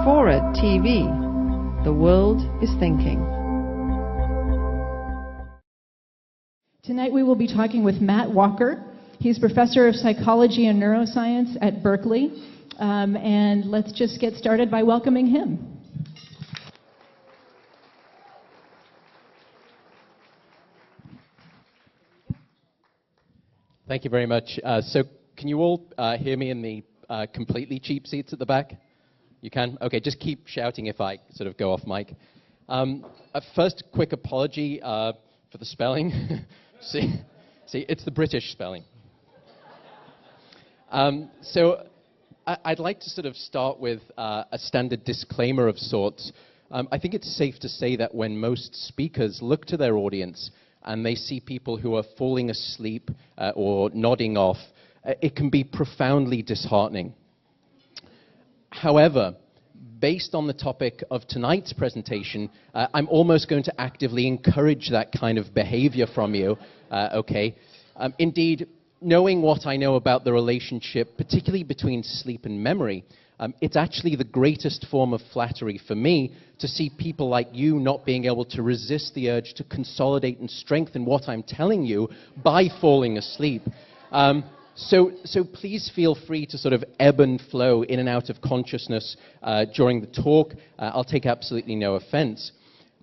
Fora TV. The world is thinking. Tonight we will be talking with Matt Walker. He's professor of psychology and neuroscience at Berkeley. And let's just get started by welcoming him. Thank you very much. So can you all hear me in the completely cheap seats at the back? You can? Okay, just keep shouting if I sort of go off mic. First, quick apology for the spelling. See, it's the British spelling. So I'd like to sort of start with a standard disclaimer of sorts. I think it's safe to say that when most speakers look to their audience and they see people who are falling asleep or nodding off, it can be profoundly disheartening. However, based on the topic of tonight's presentation, I'm almost going to actively encourage that kind of behavior from you, okay? Indeed, knowing what I know about the relationship, particularly between sleep and memory, it's actually the greatest form of flattery for me to see people like you not being able to resist the urge to consolidate and strengthen what I'm telling you by falling asleep. So please feel free to sort of ebb and flow in and out of consciousness during the talk. I'll take absolutely no offense.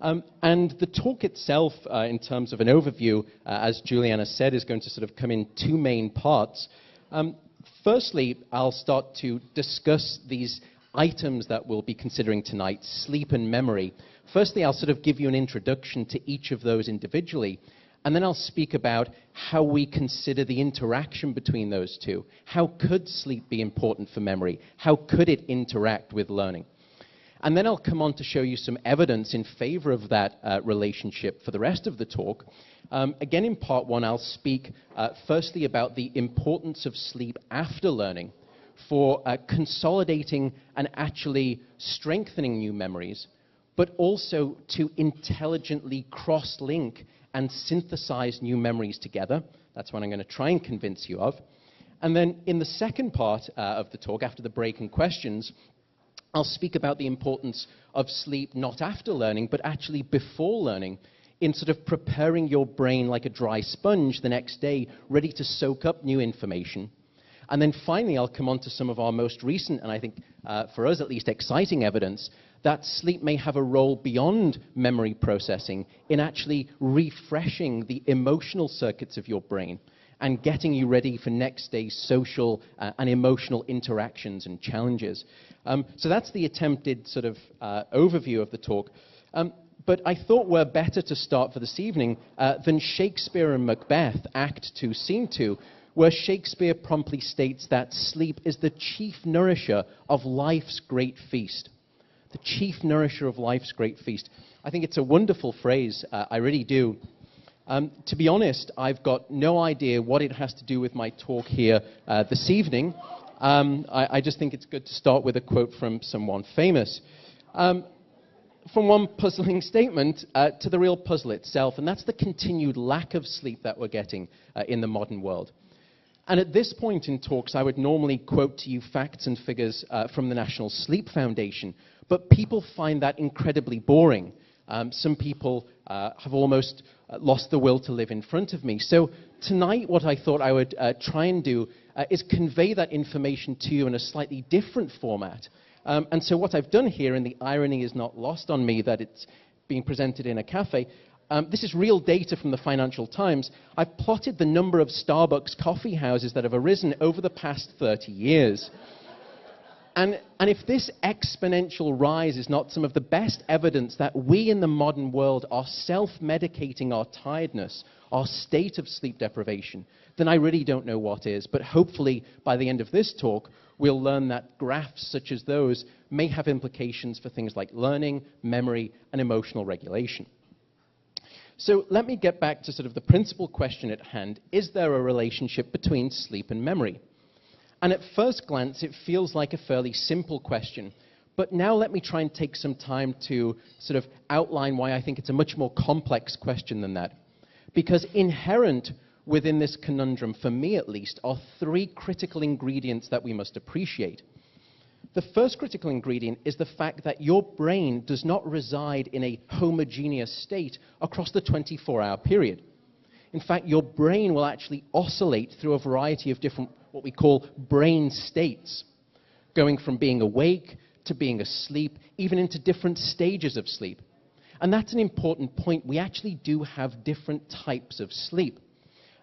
And the talk itself, in terms of an overview, as Juliana said, is going to sort of come in two main parts. Firstly, I'll start to discuss these items that we'll be considering tonight, sleep and memory. Firstly, I'll sort of give you an introduction to each of those individually, and then I'll speak about how we consider the interaction between those two. How could sleep be important for memory? How could it interact with learning? And then I'll come on to show you some evidence in favor of that relationship for the rest of the talk. Again, in part one, I'll speak firstly about the importance of sleep after learning for consolidating and actually strengthening new memories, but also to intelligently cross-link and synthesize new memories together. That's what I'm going to try and convince you of. And then in the second part of the talk, after the break and questions, I'll speak about the importance of sleep not after learning, but actually before learning, in sort of preparing your brain like a dry sponge the next day, ready to soak up new information. And then finally, I'll come on to some of our most recent, and I think for us at least, exciting evidence that sleep may have a role beyond memory processing in actually refreshing the emotional circuits of your brain and getting you ready for next day's social and emotional interactions and challenges. So that's the attempted sort of overview of the talk. But I thought we're better to start for this evening than Shakespeare and Macbeth, Act 2, Scene 2, where Shakespeare promptly states that sleep is the chief nourisher of life's great feast. The chief nourisher of life's great feast. I think it's a wonderful phrase, I really do. To be honest, I've got no idea what it has to do with my talk here this evening. I just think it's good to start with a quote from someone famous. From one puzzling statement to the real puzzle itself, and that's the continued lack of sleep that we're getting in the modern world. And at this point in talks, I would normally quote to you facts and figures from the National Sleep Foundation, but people find that incredibly boring. Some people have almost lost the will to live in front of me. So tonight, what I thought I would try and do is convey that information to you in a slightly different format. And so what I've done here, and the irony is not lost on me that it's being presented in a cafe, this is real data from the Financial Times. I've plotted the number of Starbucks coffee houses that have arisen over the past 30 years. And if this exponential rise is not some of the best evidence that we in the modern world are self-medicating our tiredness, our state of sleep deprivation, then I really don't know what is. But hopefully, by the end of this talk, we'll learn that graphs such as those may have implications for things like learning, memory, and emotional regulation. So let me get back to sort of the principal question at hand. Is there a relationship between sleep and memory? And at first glance, it feels like a fairly simple question. But now let me try and take some time to sort of outline why I think it's a much more complex question than that. Because inherent within this conundrum, for me at least, are three critical ingredients that we must appreciate. The first critical ingredient is the fact that your brain does not reside in a homogeneous state across the 24-hour period. In fact, your brain will actually oscillate through a variety of different, what we call brain states, going from being awake to being asleep, even into different stages of sleep. And that's an important point. We actually do have different types of sleep.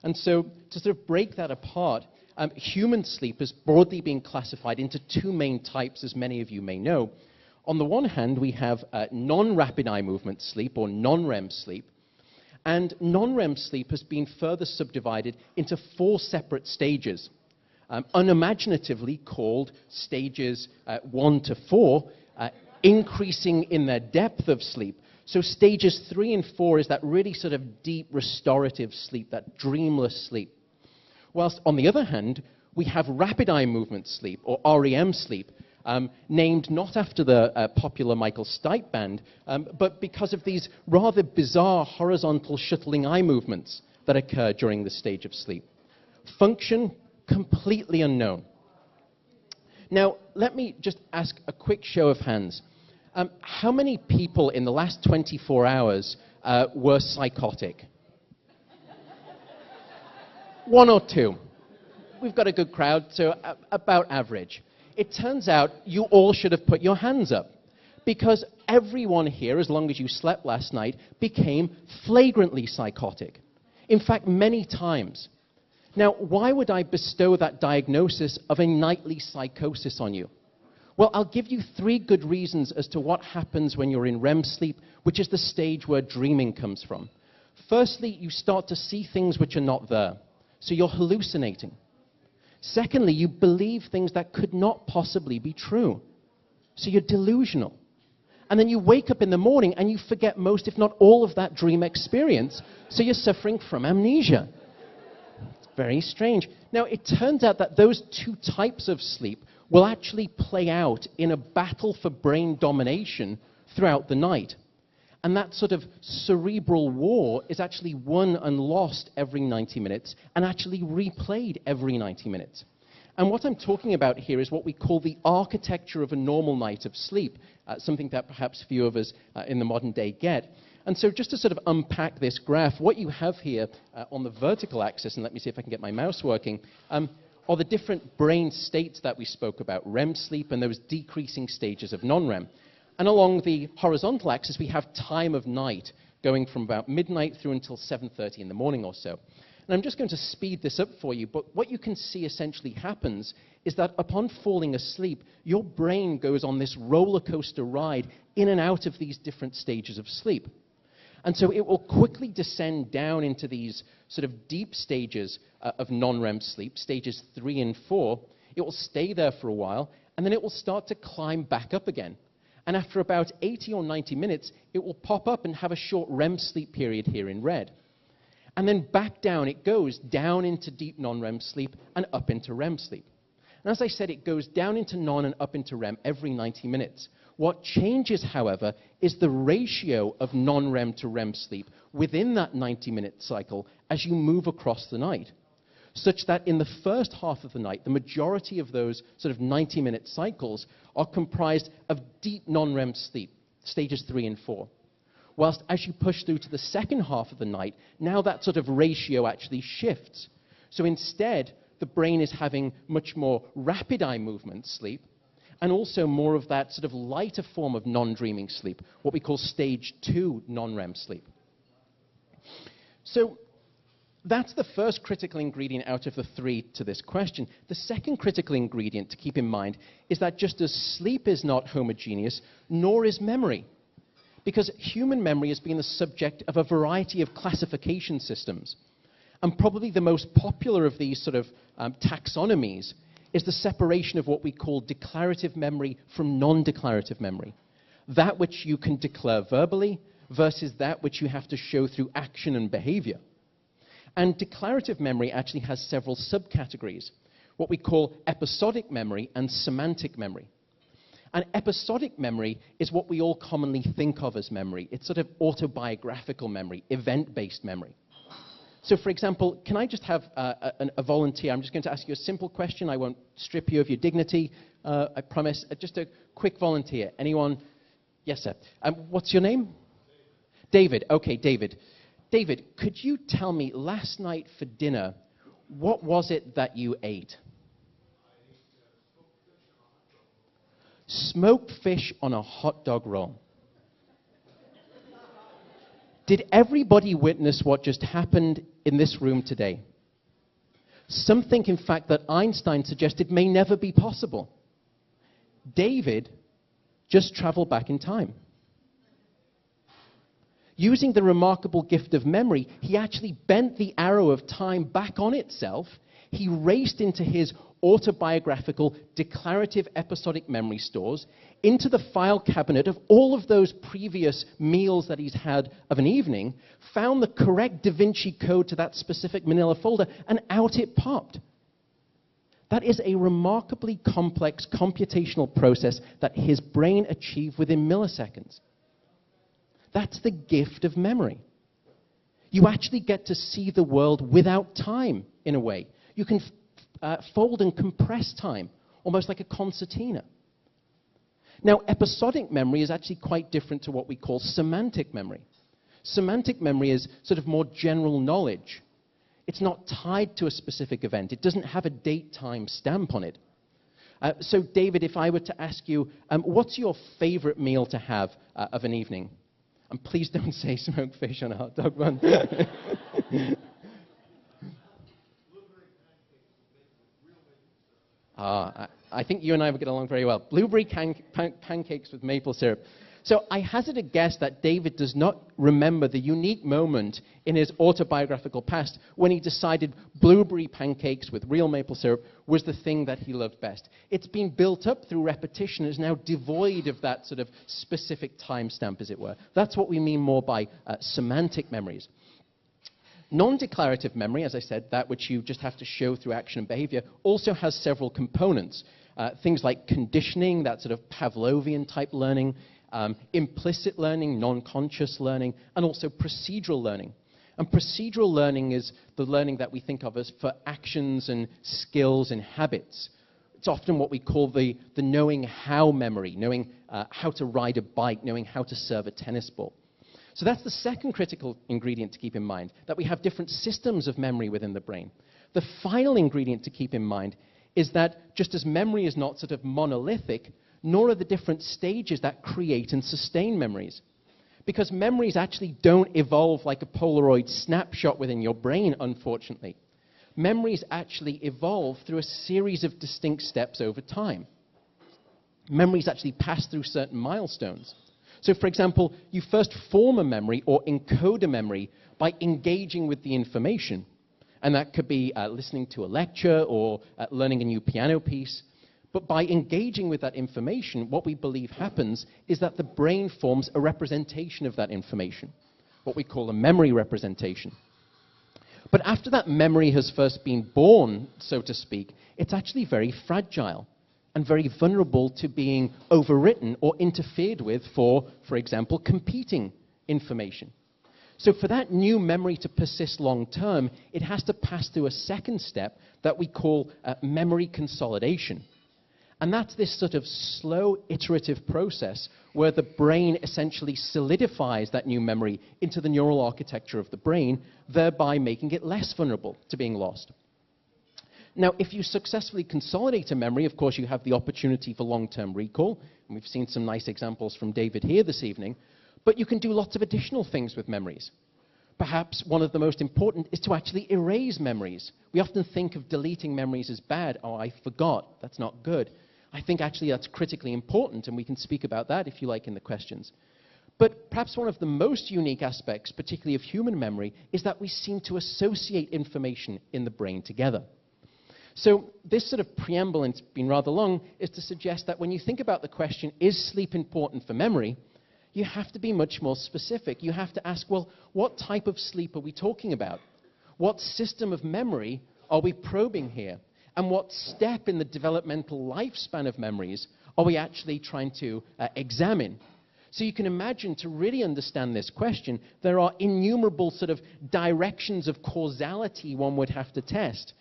And so to sort of break that apart, human sleep is broadly being classified into two main types, as many of you may know. On the one hand, we have non-rapid eye movement sleep, or non-REM sleep. And non-REM sleep has been further subdivided into 4 separate stages, unimaginatively called stages 1 to 4, increasing in their depth of sleep. So stages 3 and 4 is that really sort of deep restorative sleep, that dreamless sleep. Whilst on the other hand, we have rapid eye movement sleep, or REM sleep, named not after the popular Michael Stipe band, but because of these rather bizarre horizontal shuttling eye movements that occur during this stage of sleep. Function, completely unknown. Now, let me just ask a quick show of hands. How many people in the last 24 hours were psychotic? 1 or 2. We've got a good crowd, so about average. It turns out you all should have put your hands up, because everyone here, as long as you slept last night, became flagrantly psychotic. In fact, many times. Now, why would I bestow that diagnosis of a nightly psychosis on you? Well, I'll give you 3 good reasons as to what happens when you're in REM sleep, which is the stage where dreaming comes from. Firstly, you start to see things which are not there. So you're hallucinating. Secondly, you believe things that could not possibly be true. So you're delusional. And then you wake up in the morning and you forget most, if not all, of that dream experience. So you're suffering from amnesia. It's very strange. Now, it turns out that those 2 types of sleep will actually play out in a battle for brain domination throughout the night. And that sort of cerebral war is actually won and lost every 90 minutes and actually replayed every 90 minutes. And what I'm talking about here is what we call the architecture of a normal night of sleep, something that perhaps few of us in the modern day get. And so just to sort of unpack this graph, what you have here on the vertical axis, and let me see if I can get my mouse working, are the different brain states that we spoke about, REM sleep and those decreasing stages of non-REM. And along the horizontal axis, we have time of night, going from about midnight through until 7:30 in the morning or so. And I'm just going to speed this up for you, but what you can see essentially happens is that upon falling asleep, your brain goes on this roller coaster ride in and out of these different stages of sleep. And so it will quickly descend down into these sort of deep stages of non-REM sleep, stages 3 and 4. It will stay there for a while, and then it will start to climb back up again. And after about 80 or 90 minutes, it will pop up and have a short REM sleep period here in red. And then back down it goes, down into deep non-REM sleep and up into REM sleep. And as I said, it goes down into non and up into REM every 90 minutes. What changes, however, is the ratio of non-REM to REM sleep within that 90-minute cycle as you move across the night, such that in the first half of the night, the majority of those sort of 90-minute cycles are comprised of deep non-REM sleep, stages 3 and 4. Whilst as you push through to the second half of the night, now that sort of ratio actually shifts. So instead, the brain is having much more rapid eye movement sleep, and also more of that sort of lighter form of non-dreaming sleep, what we call stage 2 non-REM sleep. So that's the first critical ingredient out of the 3 to this question. The second critical ingredient to keep in mind is that just as sleep is not homogeneous, nor is memory. Because human memory has been the subject of a variety of classification systems. And probably the most popular of these sort of taxonomies is the separation of what we call declarative memory from non-declarative memory. That which you can declare verbally versus that which you have to show through action and behavior. And declarative memory actually has several subcategories, what we call episodic memory and semantic memory. And episodic memory is what we all commonly think of as memory. It's sort of autobiographical memory, event-based memory. So for example, can I just have a volunteer? I'm just going to ask you a simple question. I won't strip you of your dignity, I promise. Just a quick volunteer. Anyone? Yes, sir. What's your name? David. Okay, David. David, could you tell me last night for dinner, what was it that you ate? Smoked fish on a hot dog roll. Did everybody witness what just happened in this room today? Something, in fact, that Einstein suggested may never be possible. David just traveled back in time. Using the remarkable gift of memory, he actually bent the arrow of time back on itself. He raced into his autobiographical, declarative episodic memory stores, into the file cabinet of all of those previous meals that he's had of an evening, found the correct Da Vinci code to that specific manila folder, and out it popped. That is a remarkably complex computational process that his brain achieved within milliseconds. That's the gift of memory. You actually get to see the world without time, in a way. You can fold and compress time, almost like a concertina. Now, episodic memory is actually quite different to what we call semantic memory. Semantic memory is sort of more general knowledge. It's not tied to a specific event. It doesn't have a date-time stamp on it. So, David, if I were to ask you, what's your favorite meal to have of an evening? And please don't say smoked fish on a hot dog bun. I think you and I would get along very well. Blueberry pancakes with maple syrup. So I hazard a guess that David does not remember the unique moment in his autobiographical past when he decided blueberry pancakes with real maple syrup was the thing that he loved best. It's been built up through repetition and is now devoid of that sort of specific timestamp, as it were. That's what we mean more by semantic memories. Non-declarative memory, as I said, that which you just have to show through action and behavior, also has several components. Things like conditioning, that sort of Pavlovian type learning, implicit learning, non-conscious learning, and also procedural learning. And procedural learning is the learning that we think of as for actions and skills and habits. It's often what we call the knowing how memory, knowing how to ride a bike, knowing how to serve a tennis ball. So that's the second critical ingredient to keep in mind, that we have different systems of memory within the brain. The final ingredient to keep in mind is that just as memory is not sort of monolithic, nor are the different stages that create and sustain memories. Because memories actually don't evolve like a Polaroid snapshot within your brain, unfortunately. Memories actually evolve through a series of distinct steps over time. Memories actually pass through certain milestones. So, for example, you first form a memory or encode a memory by engaging with the information. And that could be listening to a lecture or learning a new piano piece. But by engaging with that information, what we believe happens is that the brain forms a representation of that information, what we call a memory representation. But after that memory has first been born, so to speak, it's actually very fragile and very vulnerable to being overwritten or interfered with for example, competing information. So for that new memory to persist long term, it has to pass through a second step that we call memory consolidation. And that's this sort of slow, iterative process where the brain essentially solidifies that new memory into the neural architecture of the brain, thereby making it less vulnerable to being lost. Now, if you successfully consolidate a memory, of course, you have the opportunity for long-term recall. And we've seen some nice examples from David here this evening. But you can do lots of additional things with memories. Perhaps one of the most important is to actually erase memories. We often think of deleting memories as bad. Oh, I forgot. That's not good. I think actually that's critically important, and we can speak about that if you like in the questions. But perhaps one of the most unique aspects, particularly of human memory, is that we seem to associate information in the brain together. So this sort of preamble, and it's been rather long, is to suggest that when you think about the question, is sleep important for memory, you have to be much more specific. You have to ask, well, what type of sleep are we talking about? What system of memory are we probing here? And what step in the developmental lifespan of memories are we actually trying to examine? So you can imagine, to really understand this question, there are innumerable sort of directions of causality one would have to test,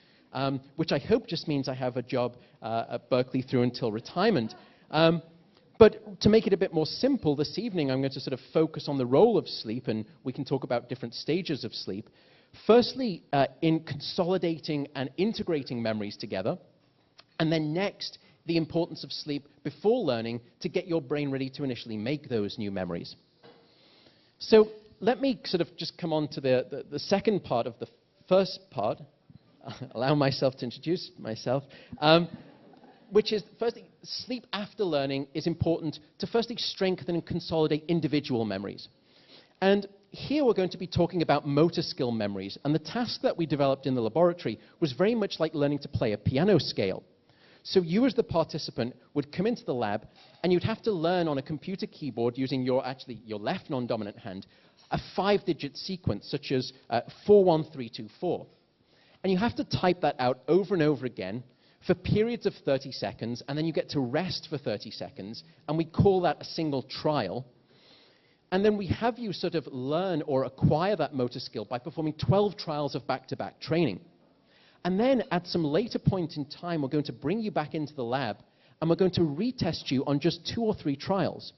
which I hope just means I have a job at Berkeley through until retirement. But to make it a bit more simple, this evening I'm going to sort of focus on the role of sleep, and we can talk about different stages of sleep. Firstly, in consolidating and integrating memories together, and then next, the importance of sleep before learning to get your brain ready to initially make those new memories. So let me sort of just come on to the second part of the first part, allow myself to introduce myself, which is, firstly, sleep after learning is important to firstly strengthen and consolidate individual memories. And here we're going to be talking about motor skill memories. And the task that we developed in the laboratory was very much like learning to play a piano scale. So you as the participant would come into the lab, and you'd have to learn on a computer keyboard using your left non-dominant hand, a 5-digit sequence such as 41324. And you have to type that out over and over again for periods of 30 seconds, and then you get to rest for 30 seconds, and we call that a single trial. And then we have you sort of learn or acquire that motor skill by performing 12 trials of back-to-back training. And then at some later point in time, we're going to bring you back into the lab, and we're going to retest you on just 2 or 3 trials.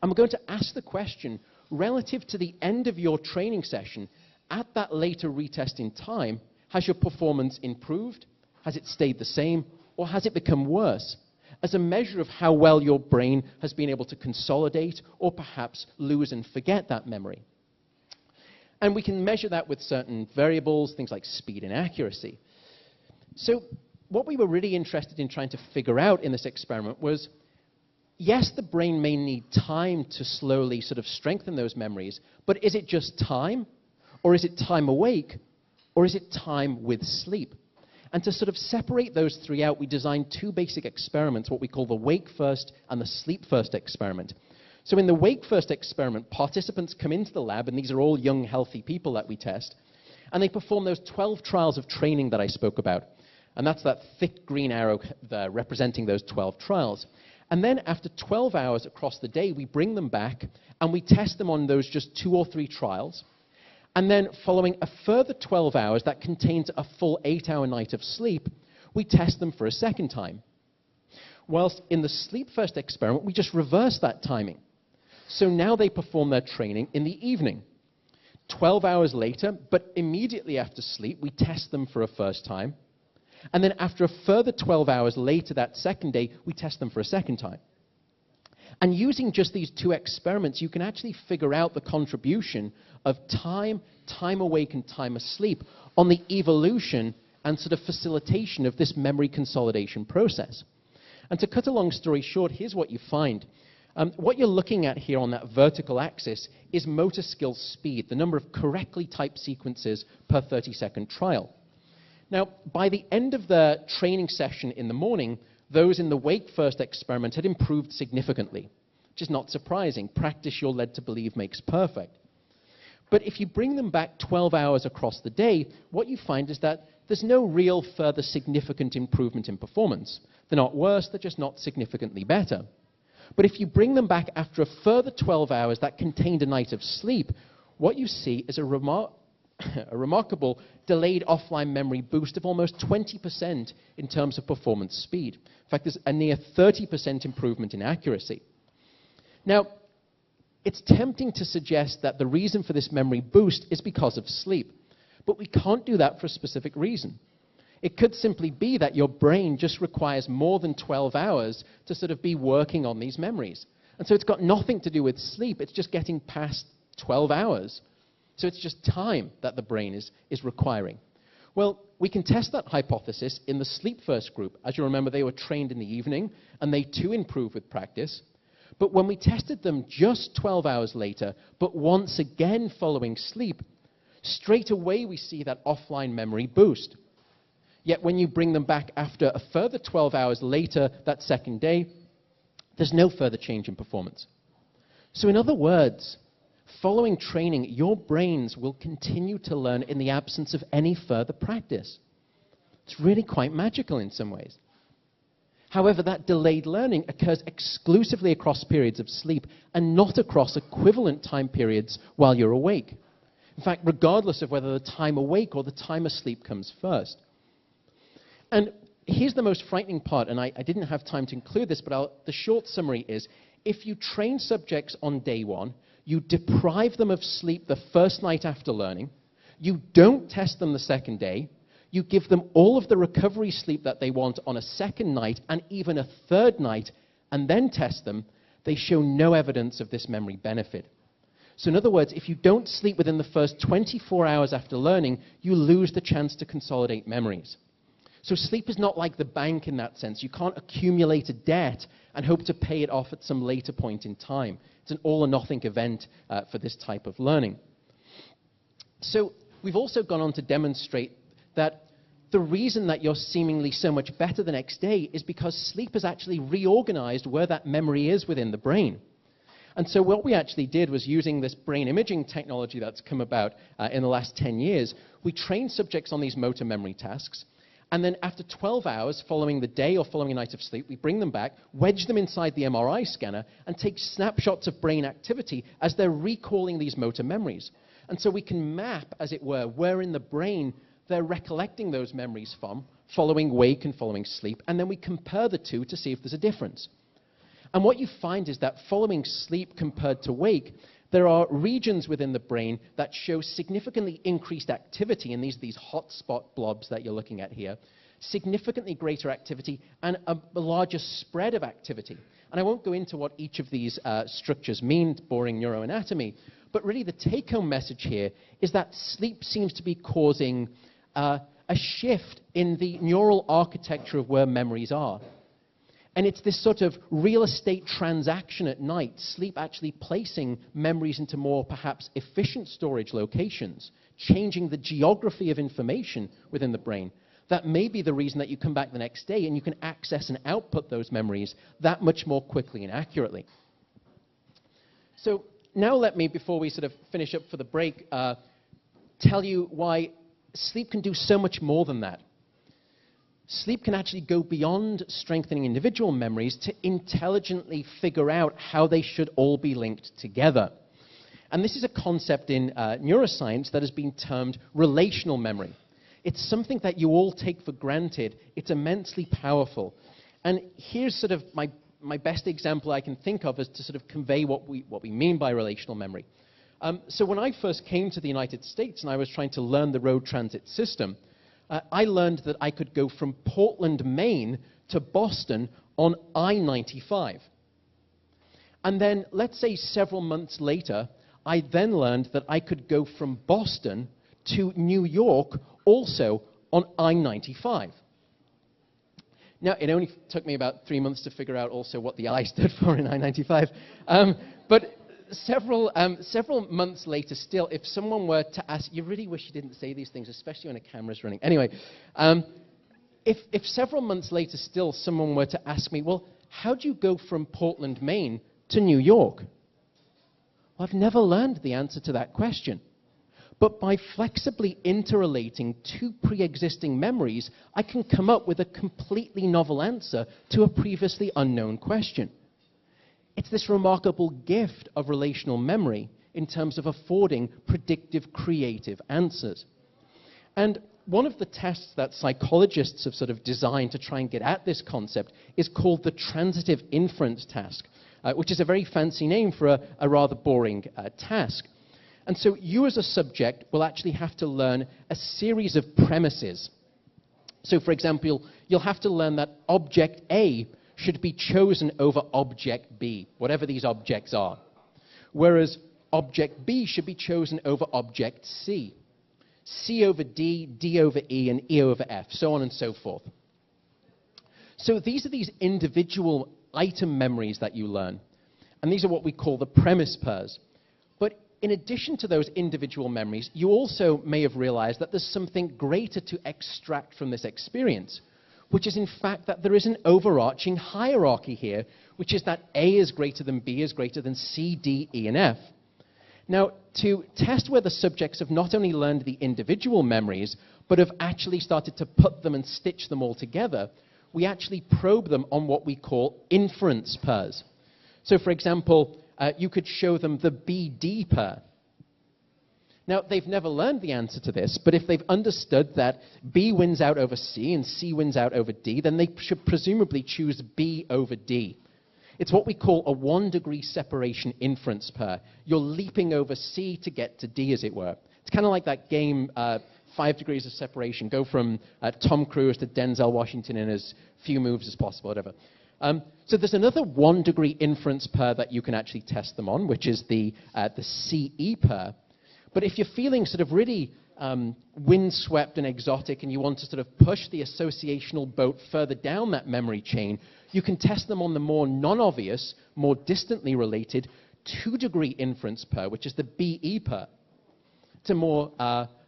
And we're going to ask the question, relative to the end of your training session, at that later retest in time, has your performance improved? Has it stayed the same? Or has it become worse? As a measure of how well your brain has been able to consolidate or perhaps lose and forget that memory. And we can measure that with certain variables, things like speed and accuracy. So what we were really interested in trying to figure out in this experiment was, yes, the brain may need time to slowly sort of strengthen those memories, but is it just time? Or is it time awake? Or is it time with sleep? And to sort of separate those 3 out, we designed 2 basic experiments, what we call the wake first and the sleep first experiment. So in the wake first experiment, participants come into the lab, and these are all young, healthy people that we test, and they perform those 12 trials of training that I spoke about. And that's that thick green arrow there representing those 12 trials. And then after 12 hours across the day, we bring them back, and we test them on those just 2 or 3 trials. And then following a further 12 hours that contains a full 8-hour night of sleep, we test them for a second time. Whilst in the sleep first experiment, we just reverse that timing. So now they perform their training in the evening. 12 hours later, but immediately after sleep, we test them for a first time. And then after a further 12 hours later that second day, we test them for a second time. And using just these 2 experiments, you can actually figure out the contribution of time awake and time asleep on the evolution and sort of facilitation of this memory consolidation process. And to cut a long story short, here's what you find. What you're looking at here on that vertical axis is motor skill speed, the number of correctly typed sequences per 30-second trial. Now, by the end of the training session in the morning, those in the wake first experiment had improved significantly, which is not surprising. Practice, you're led to believe, makes perfect. But if you bring them back 12 hours across the day, what you find is that there's no real further significant improvement in performance. They're not worse, they're just not significantly better. But if you bring them back after a further 12 hours that contained a night of sleep, what you see is a remarkable delayed offline memory boost of almost 20% in terms of performance speed. In fact, there's a near 30% improvement in accuracy. Now, it's tempting to suggest that the reason for this memory boost is because of sleep, but we can't do that for a specific reason. It could simply be that your brain just requires more than 12 hours to sort of be working on these memories. And so it's got nothing to do with sleep, it's just getting past 12 hours. So it's just time that the brain is requiring. Well, we can test that hypothesis in the sleep first group. As you remember, they were trained in the evening, and they too improved with practice. But when we tested them just 12 hours later, but once again following sleep, straight away we see that offline memory boost. Yet when you bring them back after a further 12 hours later that second day, there's no further change in performance. So in other words, following training, your brains will continue to learn in the absence of any further practice. It's really quite magical in some ways. However, that delayed learning occurs exclusively across periods of sleep and not across equivalent time periods while you're awake. In fact, regardless of whether the time awake or the time asleep comes first. And here's the most frightening part, and I didn't have time to include this, but the short summary is, if you train subjects on day one, you deprive them of sleep the first night after learning, you don't test them the second day, you give them all of the recovery sleep that they want on a second night and even a third night, and then test them, they show no evidence of this memory benefit. So in other words, if you don't sleep within the first 24 hours after learning, you lose the chance to consolidate memories. So sleep is not like the bank in that sense. You can't accumulate a debt and hope to pay it off at some later point in time. It's an all-or-nothing event for this type of learning. So we've also gone on to demonstrate that the reason that you're seemingly so much better the next day is because sleep has actually reorganized where that memory is within the brain. And so what we actually did was, using this brain imaging technology that's come about in the last 10 years, we trained subjects on these motor memory tasks. And then after 12 hours following the day or following a night of sleep, we bring them back, wedge them inside the MRI scanner, and take snapshots of brain activity as they're recalling these motor memories. And so we can map, as it were, where in the brain they're recollecting those memories from, following wake and following sleep, and then we compare the two to see if there's a difference. And what you find is that following sleep compared to wake, there are regions within the brain that show significantly increased activity in these hotspot blobs that you're looking at here, significantly greater activity, and a larger spread of activity. And I won't go into what each of these structures mean, boring neuroanatomy, but really the take-home message here is that sleep seems to be causing a shift in the neural architecture of where memories are. And it's this sort of real estate transaction at night, sleep actually placing memories into more perhaps efficient storage locations, changing the geography of information within the brain. That may be the reason that you come back the next day and you can access and output those memories that much more quickly and accurately. So now let me, before we sort of finish up for the break, tell you why sleep can do so much more than that. Sleep can actually go beyond strengthening individual memories to intelligently figure out how they should all be linked together. And this is a concept in neuroscience that has been termed relational memory. It's something that you all take for granted. It's immensely powerful. And here's sort of my best example I can think of as to sort of convey what we mean by relational memory. So when I first came to the United States and I was trying to learn the road transit system, I learned that I could go from Portland, Maine to Boston on I-95. And then, let's say several months later, I then learned that I could go from Boston to New York also on I-95. Now, it only took me about 3 months to figure out also what the I stood for in I-95. But several months later still, if someone were to ask, you really wish you didn't say these things, especially when a camera's running. Anyway, if several months later still someone were to ask me, well, how do you go from Portland, Maine to New York? Well, I've never learned the answer to that question. But by flexibly interrelating two pre-existing memories, I can come up with a completely novel answer to a previously unknown question. It's this remarkable gift of relational memory in terms of affording predictive, creative answers. And one of the tests that psychologists have sort of designed to try and get at this concept is called the transitive inference task, which is a very fancy name for a rather boring task. And so you as a subject will actually have to learn a series of premises. So for example, you'll have to learn that object A should be chosen over object B, whatever these objects are. Whereas object B should be chosen over object C. C over D, D over E, and E over F, so on and so forth. So these are these individual item memories that you learn. And these are what we call the premise pairs. But in addition to those individual memories, you also may have realized that there's something greater to extract from this experience, which is in fact that there is an overarching hierarchy here, which is that A is greater than B is greater than C, D, E, and F. Now, to test whether subjects have not only learned the individual memories, but have actually started to put them and stitch them all together, we actually probe them on what we call inference pairs. So for example, you could show them the BD pair. Now, they've never learned the answer to this, but if they've understood that B wins out over C and C wins out over D, then they should presumably choose B over D. It's what we call a 1-degree separation inference pair. You're leaping over C to get to D, as it were. It's kind of like that game, 5 Degrees of Separation. Go from Tom Cruise to Denzel Washington in as few moves as possible, whatever. So there's another 1-degree inference pair that you can actually test them on, which is the CE pair. But if you're feeling sort of really windswept and exotic and you want to sort of push the associational boat further down that memory chain, you can test them on the more non-obvious, more distantly related 2-degree inference pair, which is the BE pair. It's a more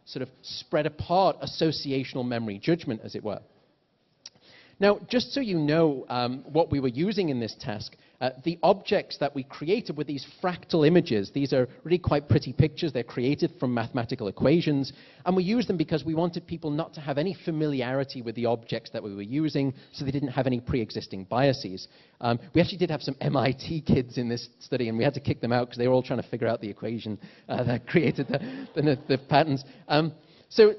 sort of spread apart associational memory judgment, as it were. Now, just so you know what we were using in this task, the objects that we created were these fractal images. These are really quite pretty pictures. They're created from mathematical equations. And we used them because we wanted people not to have any familiarity with the objects that we were using, so they didn't have any pre-existing biases. We actually did have some MIT kids in this study, and we had to kick them out because they were all trying to figure out the equation that created the patterns. So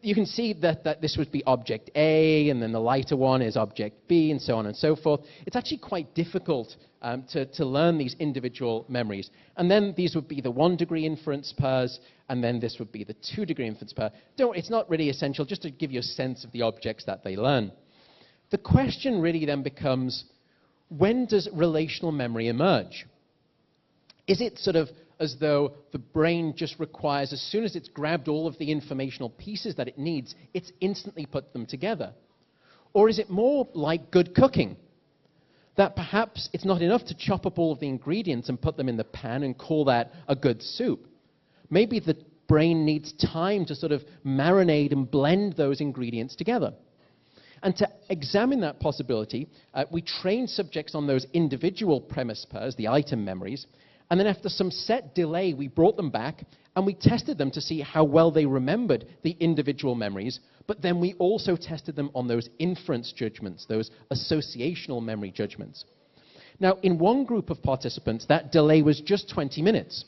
you can see that this would be object A, and then the lighter one is object B, and so on and so forth. It's actually quite difficult to learn these individual memories. And then these would be the 1-degree inference pairs, and then this would be the 2-degree inference pair. It's not really essential, just to give you a sense of the objects that they learn. The question really then becomes, when does relational memory emerge? Is it sort of as though the brain just requires, as soon as it's grabbed all of the informational pieces that it needs, it's instantly put them together? Or is it more like good cooking, that perhaps it's not enough to chop up all of the ingredients and put them in the pan and call that a good soup? Maybe the brain needs time to sort of marinate and blend those ingredients together. And to examine that possibility, we trained subjects on those individual premise pairs, the item memories. And then after some set delay, we brought them back and we tested them to see how well they remembered the individual memories. But then we also tested them on those inference judgments, those associational memory judgments. Now, in one group of participants, that delay was just 20 minutes.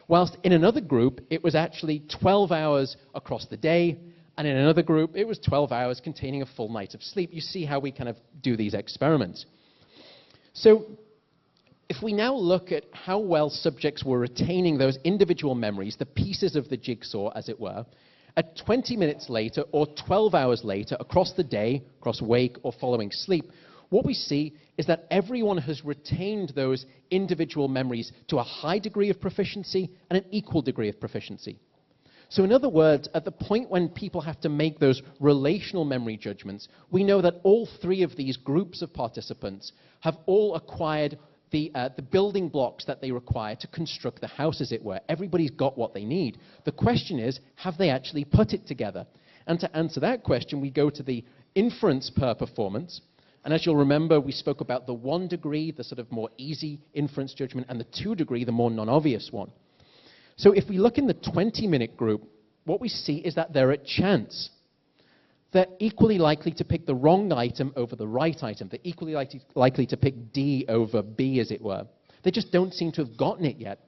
Whilst in another group, it was actually 12 hours across the day. And in another group, it was 12 hours containing a full night of sleep. You see how we kind of do these experiments. So if we now look at how well subjects were retaining those individual memories, the pieces of the jigsaw, as it were, at 20 minutes later or 12 hours later, across the day, across wake or following sleep, what we see is that everyone has retained those individual memories to a high degree of proficiency and an equal degree of proficiency. So in other words, at the point when people have to make those relational memory judgments, we know that all 3 of these groups of participants have all acquired the building blocks that they require to construct the house, as it were. Everybody's got what they need. The question is, have they actually put it together? And to answer that question, we go to the inference per performance. And as you'll remember, we spoke about the 1-degree, the sort of more easy inference judgment, and the 2-degree, the more non-obvious one. So if we look in the 20-minute group, what we see is that they're at chance. They're equally likely to pick the wrong item over the right item. They're equally likely to pick D over B, as it were. They just don't seem to have gotten it yet.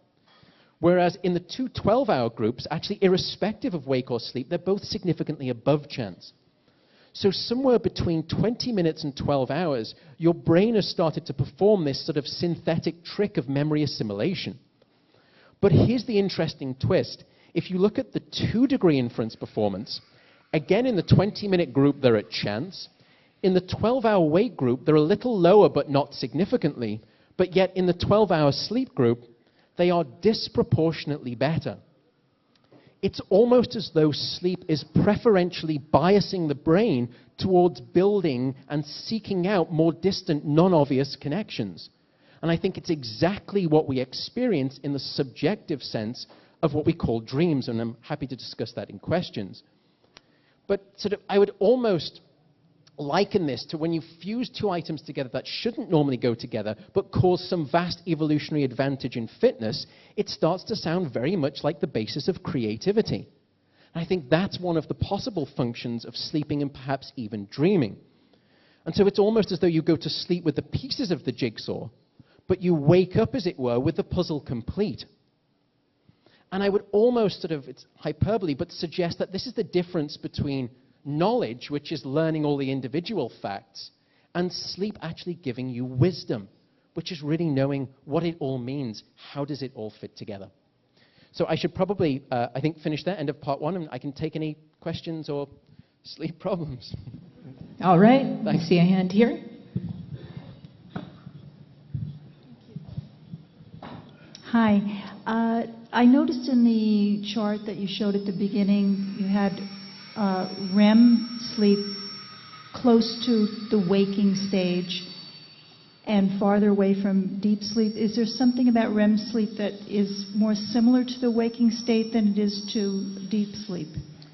Whereas in the 2 12-hour groups, actually irrespective of wake or sleep, they're both significantly above chance. So somewhere between 20 minutes and 12 hours, your brain has started to perform this sort of synthetic trick of memory assimilation. But here's the interesting twist. If you look at the 2-degree inference performance, again in the 20-minute group, they're at chance. In the 12-hour wake group, they're a little lower, but not significantly. But yet in the 12-hour sleep group, they are disproportionately better. It's almost as though sleep is preferentially biasing the brain towards building and seeking out more distant, non-obvious connections. And I think it's exactly what we experience in the subjective sense of what we call dreams, and I'm happy to discuss that in questions. But sort of, I would almost liken this to when you fuse 2 items together that shouldn't normally go together, but cause some vast evolutionary advantage in fitness, it starts to sound very much like the basis of creativity. And I think that's one of the possible functions of sleeping and perhaps even dreaming. And so it's almost as though you go to sleep with the pieces of the jigsaw, but you wake up, as it were, with the puzzle complete. And I would almost sort of, it's hyperbole, but suggest that this is the difference between knowledge, which is learning all the individual facts, and sleep actually giving you wisdom, which is really knowing what it all means. How does it all fit together? So I should probably, I think, finish there, end of part one, and I can take any questions or sleep problems. All right. Thanks. I see a hand here. Hi. I noticed in the chart that you showed at the beginning, you had REM sleep close to the waking stage and farther away from deep sleep. Is there something about REM sleep that is more similar to the waking state than it is to deep sleep?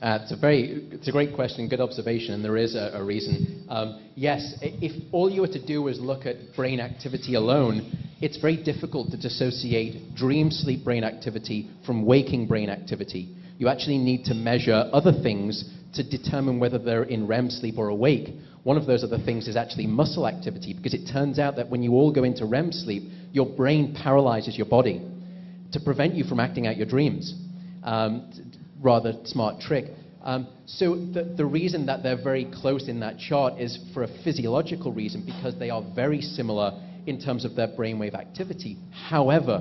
It's a great question, good observation, and there is a reason. Yes, if all you were to do was look at brain activity alone, it's very difficult to dissociate dream sleep brain activity from waking brain activity. You actually need to measure other things to determine whether they're in REM sleep or awake. One of those other things is actually muscle activity, because it turns out that when you all go into REM sleep, your brain paralyzes your body to prevent you from acting out your dreams. Rather smart trick. So the reason that they're very close in that chart is for a physiological reason, because they are very similar in terms of their brainwave activity. However,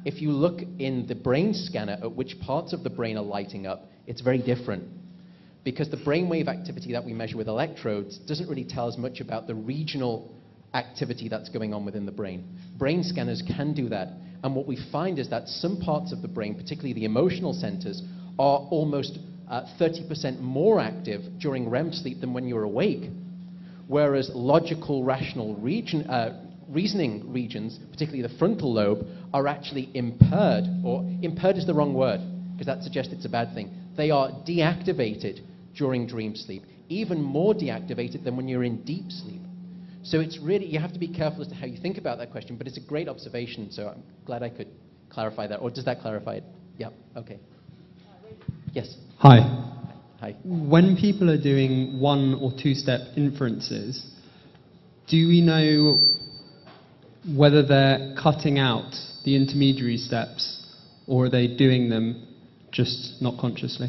if you look in the brain scanner at which parts of the brain are lighting up, it's very different. Because the brainwave activity that we measure with electrodes doesn't really tell us much about the regional activity that's going on within the brain. Brain scanners can do that. And what we find is that some parts of the brain, particularly the emotional centers, are almost 30% more active during REM sleep than when you're awake. Whereas logical, rational reasoning regions, particularly the frontal lobe, are actually impaired, or impaired is the wrong word, because that suggests it's a bad thing. They are deactivated during dream sleep, even more deactivated than when you're in deep sleep. So it's really, you have to be careful as to how you think about that question, but it's a great observation, so I'm glad I could clarify that. Or does that clarify it? Yeah, okay. Yes. Hi. Hi. When people are doing one or two-step inferences, do we know whether they're cutting out the intermediary steps, or are they doing them just not consciously?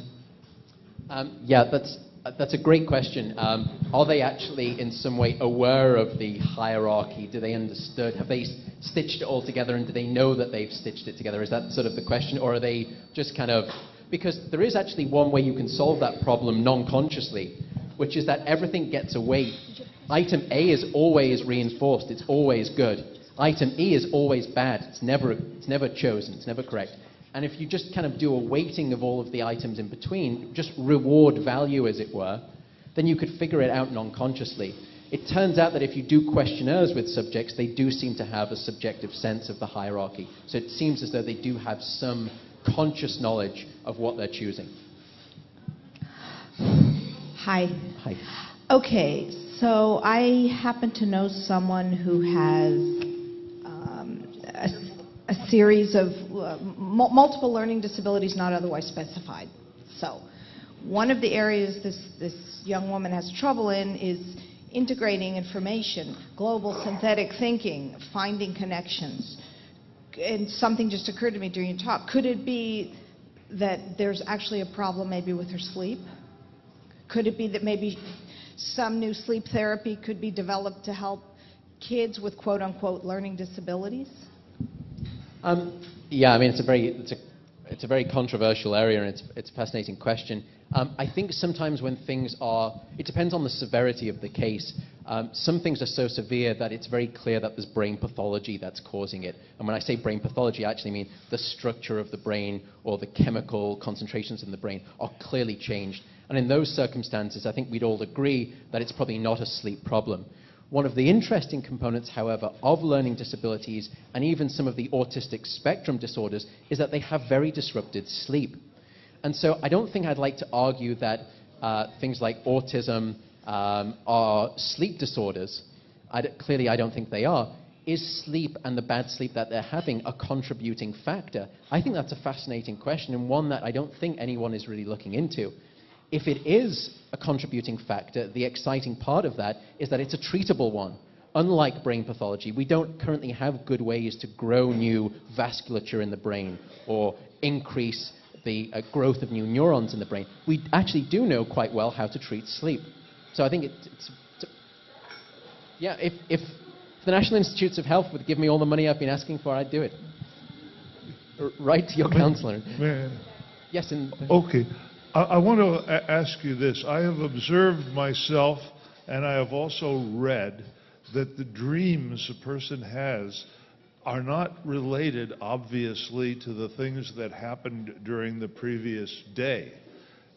Yeah, that's a great question. Are they actually in some way aware of the hierarchy? Do they understood? Have they stitched it all together, and do they know that they've stitched it together? Is that sort of the question? Or are they just kind of... Because there is actually one way you can solve that problem non-consciously, which is that everything gets a weight. Item A is always reinforced. It's always good. Item E is always bad. It's never chosen. It's never correct. And if you just kind of do a weighting of all of the items in between, just reward value, as it were, then you could figure it out non-consciously. It turns out that if you do questionnaires with subjects, they do seem to have a subjective sense of the hierarchy. So it seems as though they do have some conscious knowledge of what they're choosing. Hi. Hi. Okay, so I happen to know someone who has a series of multiple learning disabilities not otherwise specified. So one of the areas this young woman has trouble in is integrating information, global synthetic thinking, finding connections. And something just occurred to me during your talk. Could it be that there's actually a problem maybe with her sleep? Could it be that maybe some new sleep therapy could be developed to help kids with quote-unquote learning disabilities? Yeah, I mean, it's a very controversial area, and it's a fascinating question. I think sometimes when things are, it depends on the severity of the case. Some things are so severe that it's very clear that there's brain pathology that's causing it. And when I say brain pathology, I actually mean the structure of the brain or the chemical concentrations in the brain are clearly changed. And in those circumstances, I think we'd all agree that it's probably not a sleep problem. One of the interesting components, however, of learning disabilities and even some of the autistic spectrum disorders is that they have very disrupted sleep. And so I don't think I'd like to argue that things like autism are sleep disorders. Clearly, I don't think they are. Is sleep and the bad sleep that they're having a contributing factor? I think that's a fascinating question, and one that I don't think anyone is really looking into. If it is a contributing factor, the exciting part of that is that it's a treatable one. Unlike brain pathology, we don't currently have good ways to grow new vasculature in the brain or increase the growth of new neurons in the brain. We actually do know quite well how to treat sleep. So I think if the National Institutes of Health would give me all the money I've been asking for, I'd do it. Right to your counselor. Yes. Okay. I want to ask you this. I have observed myself, and I have also read, that the dreams a person has are not related, obviously, to the things that happened during the previous day.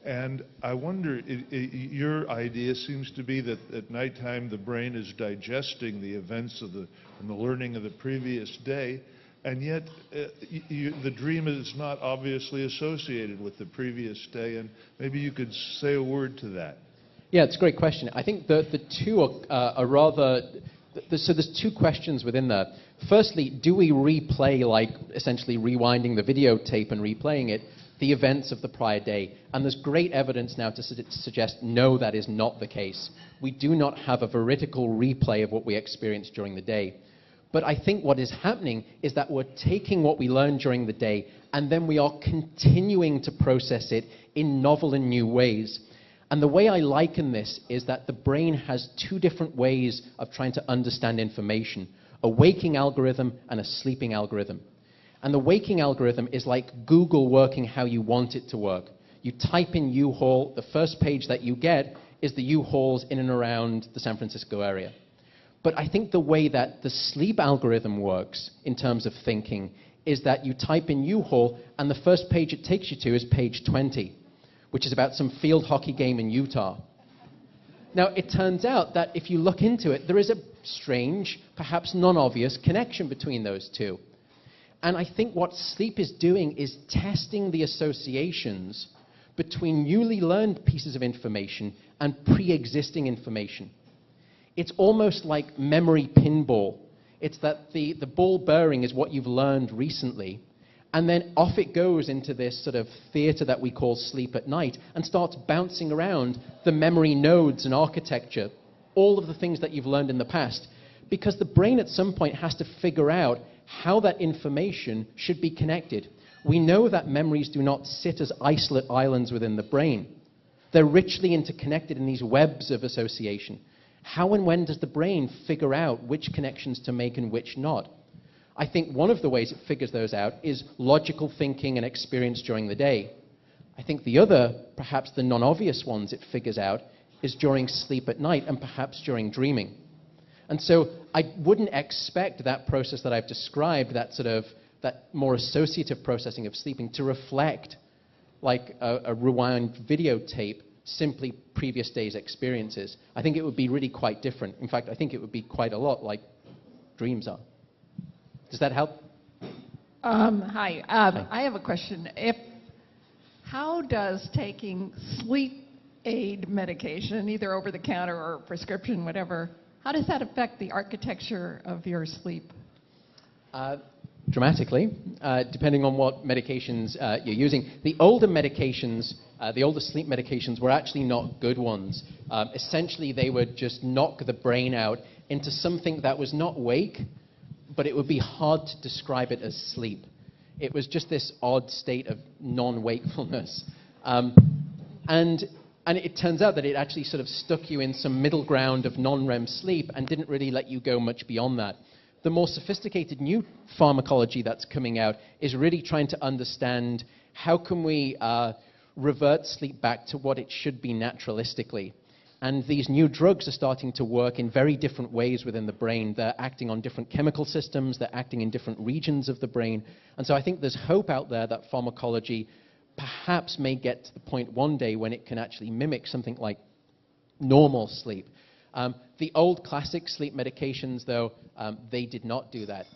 And I wonder, your idea seems to be that at nighttime the brain is digesting the events of and the learning of the previous day, and yet the dream is not obviously associated with the previous day, and maybe you could say a word to that. Yeah, it's a great question. I think the two are rather... So there's two questions within that. Firstly, do we replay, like essentially rewinding the videotape and replaying it, the events of the prior day? And there's great evidence now to suggest no, that is not the case. We do not have a veridical replay of what we experienced during the day. But I think what is happening is that we're taking what we learned during the day and then we are continuing to process it in novel and new ways. And the way I liken this is that the brain has two different ways of trying to understand information: a waking algorithm and a sleeping algorithm. And the waking algorithm is like Google working how you want it to work. You type in U-Haul, the first page that you get is the U-Hauls in and around the San Francisco area. But I think the way that the sleep algorithm works in terms of thinking is that you type in U-Haul and the first page it takes you to is page 20, which is about some field hockey game in Utah. Now, it turns out that if you look into it, there is a strange, perhaps non-obvious connection between those two. And I think what sleep is doing is testing the associations between newly learned pieces of information and pre-existing information. It's almost like memory pinball. It's that the ball bearing is what you've learned recently, and then off it goes into this sort of theater that we call sleep at night and starts bouncing around the memory nodes and architecture, all of the things that you've learned in the past, because the brain at some point has to figure out how that information should be connected. We know that memories do not sit as isolate islands within the brain. They're richly interconnected in these webs of association. How and when does the brain figure out which connections to make and which not? I think one of the ways it figures those out is logical thinking and experience during the day. I think the other, perhaps the non-obvious ones it figures out, is during sleep at night and perhaps during dreaming. And so I wouldn't expect that process that I've described, that sort of, that more associative processing of sleeping, to reflect like a rewind videotape simply previous day's experiences. I think it would be really quite different. In fact, I think it would be quite a lot like dreams are. Does that help? Hi. I have a question. How does taking sleep aid medication, either over the counter or prescription, whatever, how does that affect the architecture of your sleep? Dramatically, depending on what medications you're using. The older medications, the older sleep medications were actually not good ones. Essentially, they would just knock the brain out into something that was not wake, but it would be hard to describe it as sleep. It was just this odd state of non-wakefulness. And it turns out that it actually sort of stuck you in some middle ground of non-REM sleep and didn't really let you go much beyond that. The more sophisticated new pharmacology that's coming out is really trying to understand how can we revert sleep back to what it should be naturalistically. And these new drugs are starting to work in very different ways within the brain. They're acting on different chemical systems. They're acting in different regions of the brain. And so I think there's hope out there that pharmacology perhaps may get to the point one day when it can actually mimic something like normal sleep. The old classic sleep medications, though, they did not do that.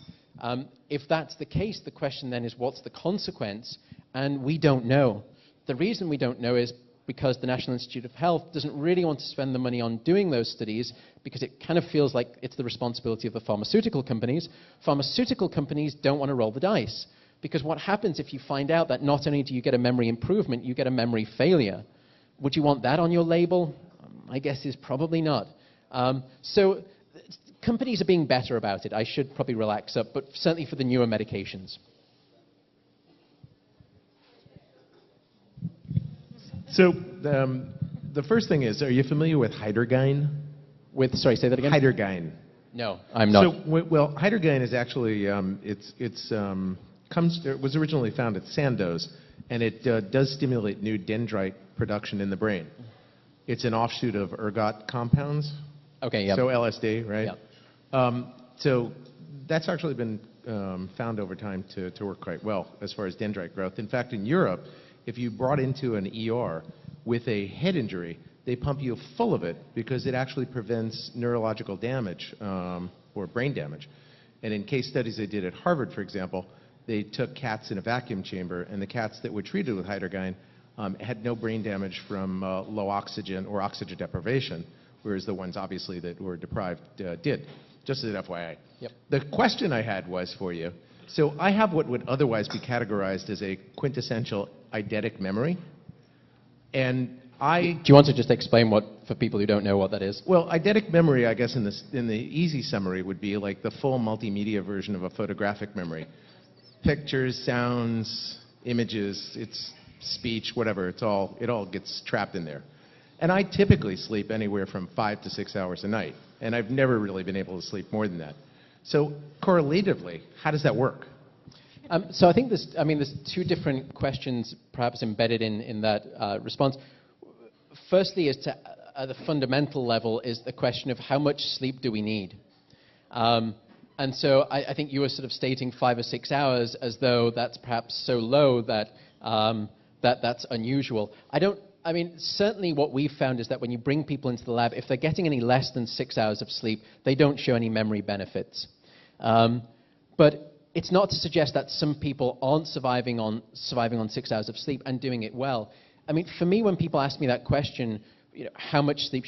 If that's the case, the question then is, what's the consequence? And we don't know. The reason we don't know is because the National Institute of Health doesn't really want to spend the money on doing those studies because it kind of feels like it's the responsibility of the pharmaceutical companies. Pharmaceutical companies don't want to roll the dice because what happens if you find out that not only do you get a memory improvement, you get a memory failure? Would you want that on your label? My guess is probably not. So companies are being better about it. I should probably relax up, but certainly for the newer medications. So the first thing is, are you familiar with Hydergyne? Sorry, say that again? Hydergyne. No, I'm not. So, well, Hydergyne is actually, it was originally found at Sandoz, and it does stimulate new dendrite production in the brain. It's an offshoot of ergot compounds. Okay, yeah. So LSD, right? Yeah. So that's actually been found over time to work quite well as far as dendrite growth. In fact, in Europe, if you brought into an ER with a head injury, they pump you full of it because it actually prevents neurological damage or brain damage. And in case studies they did at Harvard, for example, they took cats in a vacuum chamber, and the cats that were treated with Hydergyne had no brain damage from low oxygen or oxygen deprivation, whereas the ones obviously that were deprived did. Just as an FYI. Yep. The question I had was for you, so I have what would otherwise be categorized as a quintessential eidetic memory, and Do you want to just explain for people who don't know what that is? Well, eidetic memory, I guess in the easy summary would be like the full multimedia version of a photographic memory. Pictures, sounds, images, it's speech, whatever, it all gets trapped in there. And I typically sleep anywhere from 5 to 6 hours a night, and I've never really been able to sleep more than that. So correlatively, how does that work? So I think there's two different questions perhaps embedded in that response. Firstly, at the fundamental level, is the question of how much sleep do we need? And so I think you were sort of stating 5 or 6 hours as though that's perhaps so low that that's unusual. Certainly what we've found is that when you bring people into the lab, if they're getting any less than 6 hours of sleep, they don't show any memory benefits. But it's not to suggest that some people aren't surviving on 6 hours of sleep and doing it well. I mean, for me, when people ask me that question, how much sleep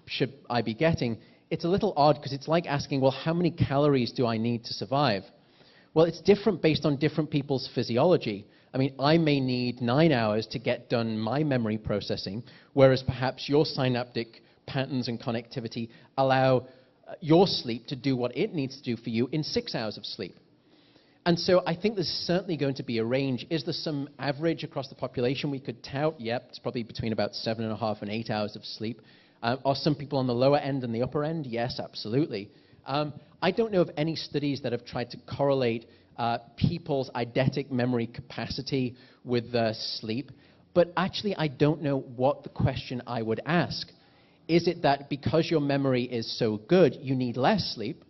should I be getting, it's a little odd because it's like asking, well, how many calories do I need to survive? Well, it's different based on different people's physiology. I mean, I may need 9 hours to get done my memory processing, whereas perhaps your synaptic patterns and connectivity allow your sleep to do what it needs to do for you in 6 hours of sleep. And so I think there's certainly going to be a range. Is there some average across the population we could tout? Yep, it's probably between about 7.5 and 8 hours of sleep. Are some people on the lower end and the upper end? Yes, absolutely. I don't know of any studies that have tried to correlate people's eidetic memory capacity with their sleep, but actually I don't know what the question I would ask. Is it that because your memory is so good, you need less sleep?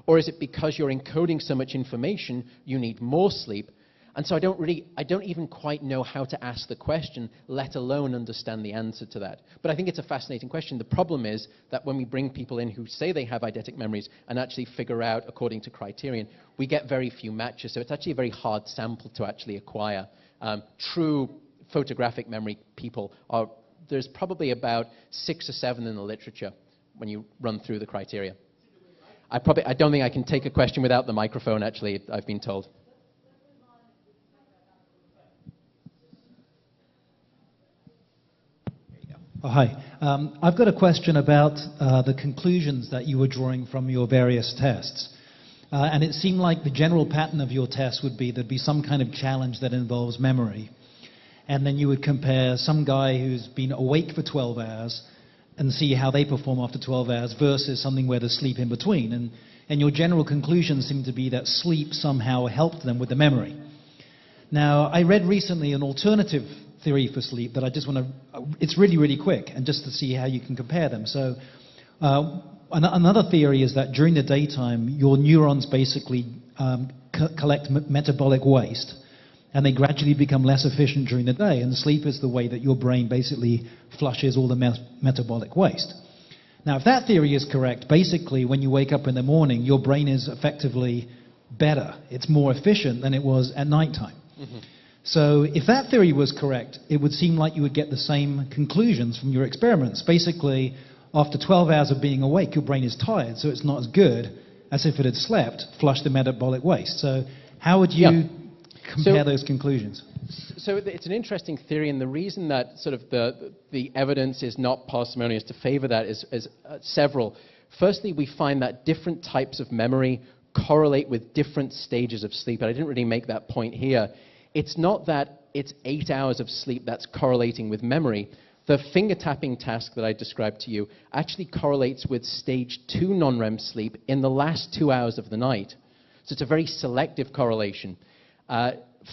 Or is it because you're encoding so much information, you need more sleep? And so I don't even quite know how to ask the question, let alone understand the answer to that. But I think it's a fascinating question. The problem is that when we bring people in who say they have eidetic memories and actually figure out according to criterion, we get very few matches. So it's actually a very hard sample to actually acquire. True photographic memory people there's probably about 6 or 7 in the literature when you run through the criteria. I don't think I can take a question without the microphone, actually, I've been told. Oh, hi. I've got a question about the conclusions that you were drawing from your various tests. And it seemed like the general pattern of your test would be there'd be some kind of challenge that involves memory. And then you would compare some guy who's been awake for 12 hours and see how they perform after 12 hours versus something where there's sleep in between. And your general conclusion seemed to be that sleep somehow helped them with the memory. Now, I read recently an alternative theory for sleep that I just want to, it's really, really quick, and just to see how you can compare them. So another theory is that during the daytime, your neurons basically collect metabolic waste, and they gradually become less efficient during the day, and sleep is the way that your brain basically flushes all the metabolic waste. Now, if that theory is correct, basically when you wake up in the morning, your brain is effectively better. It's more efficient than it was at nighttime. Mm-hmm. So if that theory was correct, it would seem like you would get the same conclusions from your experiments. Basically, after 12 hours of being awake, your brain is tired, so it's not as good as if it had slept, flushed the metabolic waste. So how would you compare those conclusions? So it's an interesting theory, and the reason that sort of the evidence is not parsimonious to favor that is several. Firstly, we find that different types of memory correlate with different stages of sleep, and I didn't really make that point here. It's not that it's 8 hours of sleep that's correlating with memory. The finger tapping task that I described to you actually correlates with stage 2 non-REM sleep in the last 2 hours of the night. So it's a very selective correlation.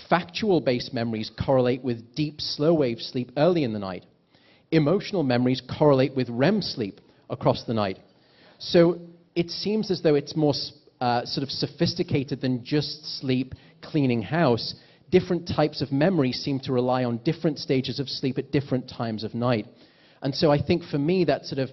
Factual-based memories correlate with deep, slow-wave sleep early in the night. Emotional memories correlate with REM sleep across the night. So it seems as though it's more sort of sophisticated than just sleep, cleaning house. Different types of memory seem to rely on different stages of sleep at different times of night. And so I think for me that sort of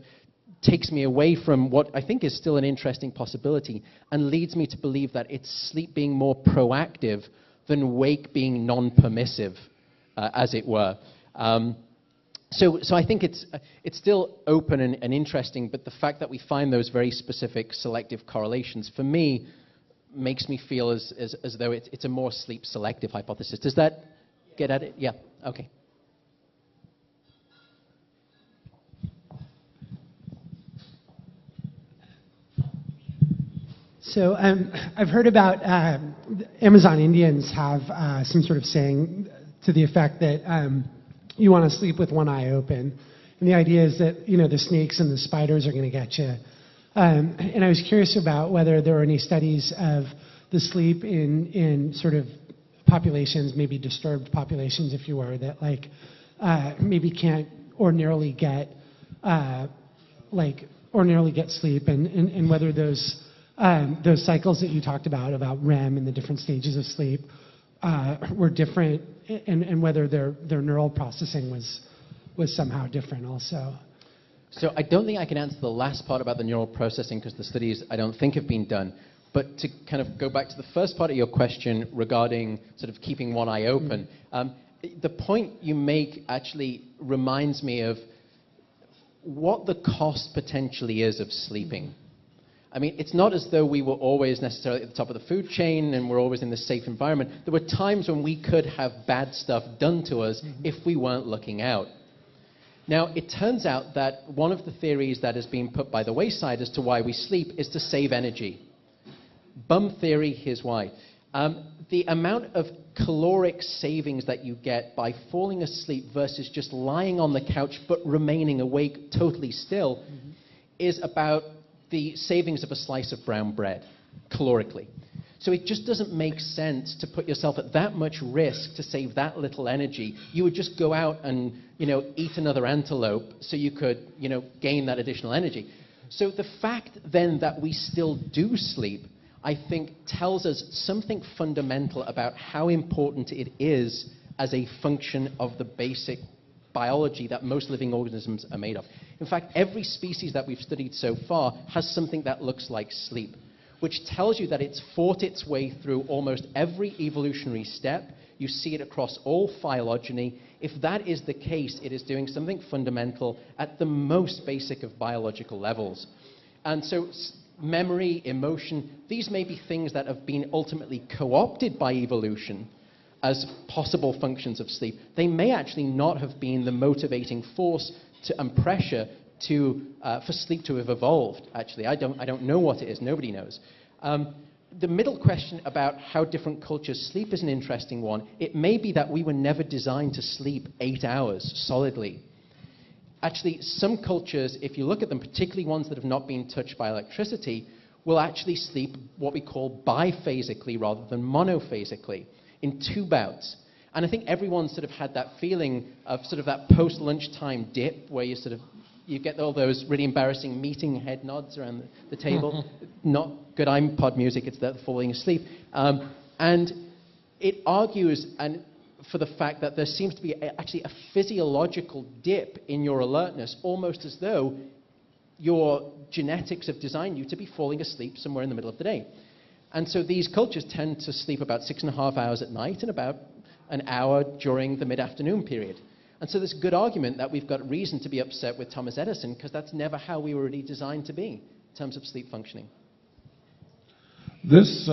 takes me away from what I think is still an interesting possibility and leads me to believe that it's sleep being more proactive than wake being non-permissive, as it were. So I think it's still open and interesting, but the fact that we find those very specific selective correlations, for me, makes me feel as though it's a more sleep selective hypothesis. Does that get at it? Yeah, okay. So I've heard about Amazon Indians have some sort of saying to the effect that you want to sleep with one eye open. And the idea is that, you know, the snakes and the spiders are going to get you. And I was curious about whether there were any studies of the sleep in sort of populations, maybe disturbed populations, if you were, that like maybe can't ordinarily get sleep, and whether those cycles that you talked about REM and the different stages of sleep were different, and whether their neural processing was somehow different also. So I don't think I can answer the last part about the neural processing because the studies I don't think have been done. But to kind of go back to the first part of your question regarding sort of keeping one eye open, the point you make actually reminds me of what the cost potentially is of sleeping. I mean, it's not as though we were always necessarily at the top of the food chain and we're always in this safe environment. There were times when we could have bad stuff done to us if we weren't looking out. Now, it turns out that one of the theories that has been put by the wayside as to why we sleep is to save energy. Bum theory, here's why. The amount of caloric savings that you get by falling asleep versus just lying on the couch but remaining awake totally still is about the savings of a slice of brown bread, calorically. So it just doesn't make sense to put yourself at that much risk to save that little energy. You would just go out and, you know, eat another antelope so you could, you know, gain that additional energy. So the fact then that we still do sleep, I think, tells us something fundamental about how important it is as a function of the basic biology that most living organisms are made of. In fact, every species that we've studied so far has something that looks like sleep, which tells you that it's fought its way through almost every evolutionary step. You see it across all phylogeny. If that is the case, it is doing something fundamental at the most basic of biological levels. And so memory, emotion, these may be things that have been ultimately co-opted by evolution as possible functions of sleep. They may actually not have been the motivating force and pressure for sleep to have evolved, actually. I don't know what it is. Nobody knows. The middle question about how different cultures sleep is an interesting one. It may be that we were never designed to sleep 8 hours solidly. Actually, some cultures, if you look at them, particularly ones that have not been touched by electricity, will actually sleep what we call biphasically rather than monophasically, in 2 bouts. And I think everyone sort of had that feeling of sort of that post-lunchtime dip where you get all those really embarrassing meeting head nods around the table. Not good iPod music, it's that falling asleep. And it argues for the fact that there seems to be actually a physiological dip in your alertness, almost as though your genetics have designed you to be falling asleep somewhere in the middle of the day. And so these cultures tend to sleep about 6.5 hours at night and about an hour during the mid-afternoon period. And so there's a good argument that we've got reason to be upset with Thomas Edison because that's never how we were really designed to be in terms of sleep functioning. This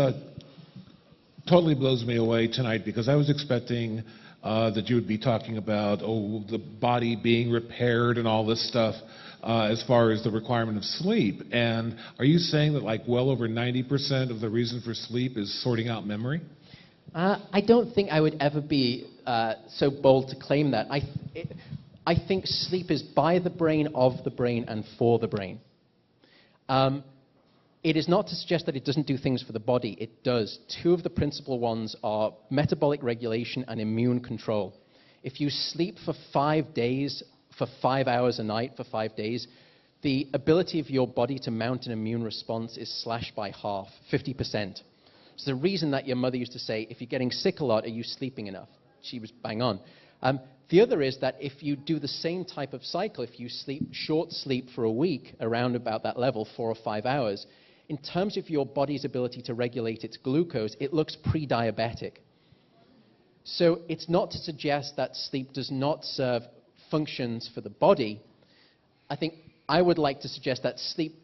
totally blows me away tonight because I was expecting that you would be talking about, the body being repaired and all this stuff as far as the requirement of sleep. And are you saying that like well over 90% of the reason for sleep is sorting out memory? I don't think I would ever be so bold to claim that. I think sleep is by the brain, of the brain, and for the brain. It is not to suggest that it doesn't do things for the body. It does. Two of the principal ones are metabolic regulation and immune control. If you sleep for 5 days, for 5 hours a night for 5 days, the ability of your body to mount an immune response is slashed by half, 50%. It's the reason that your mother used to say, if you're getting sick a lot, are you sleeping enough? She was bang on. The other is that if you do the same type of cycle, if you short sleep for a week, around about that level, 4 or 5 hours, in terms of your body's ability to regulate its glucose, it looks pre-diabetic. So it's not to suggest that sleep does not serve functions for the body. I think I would like to suggest that sleep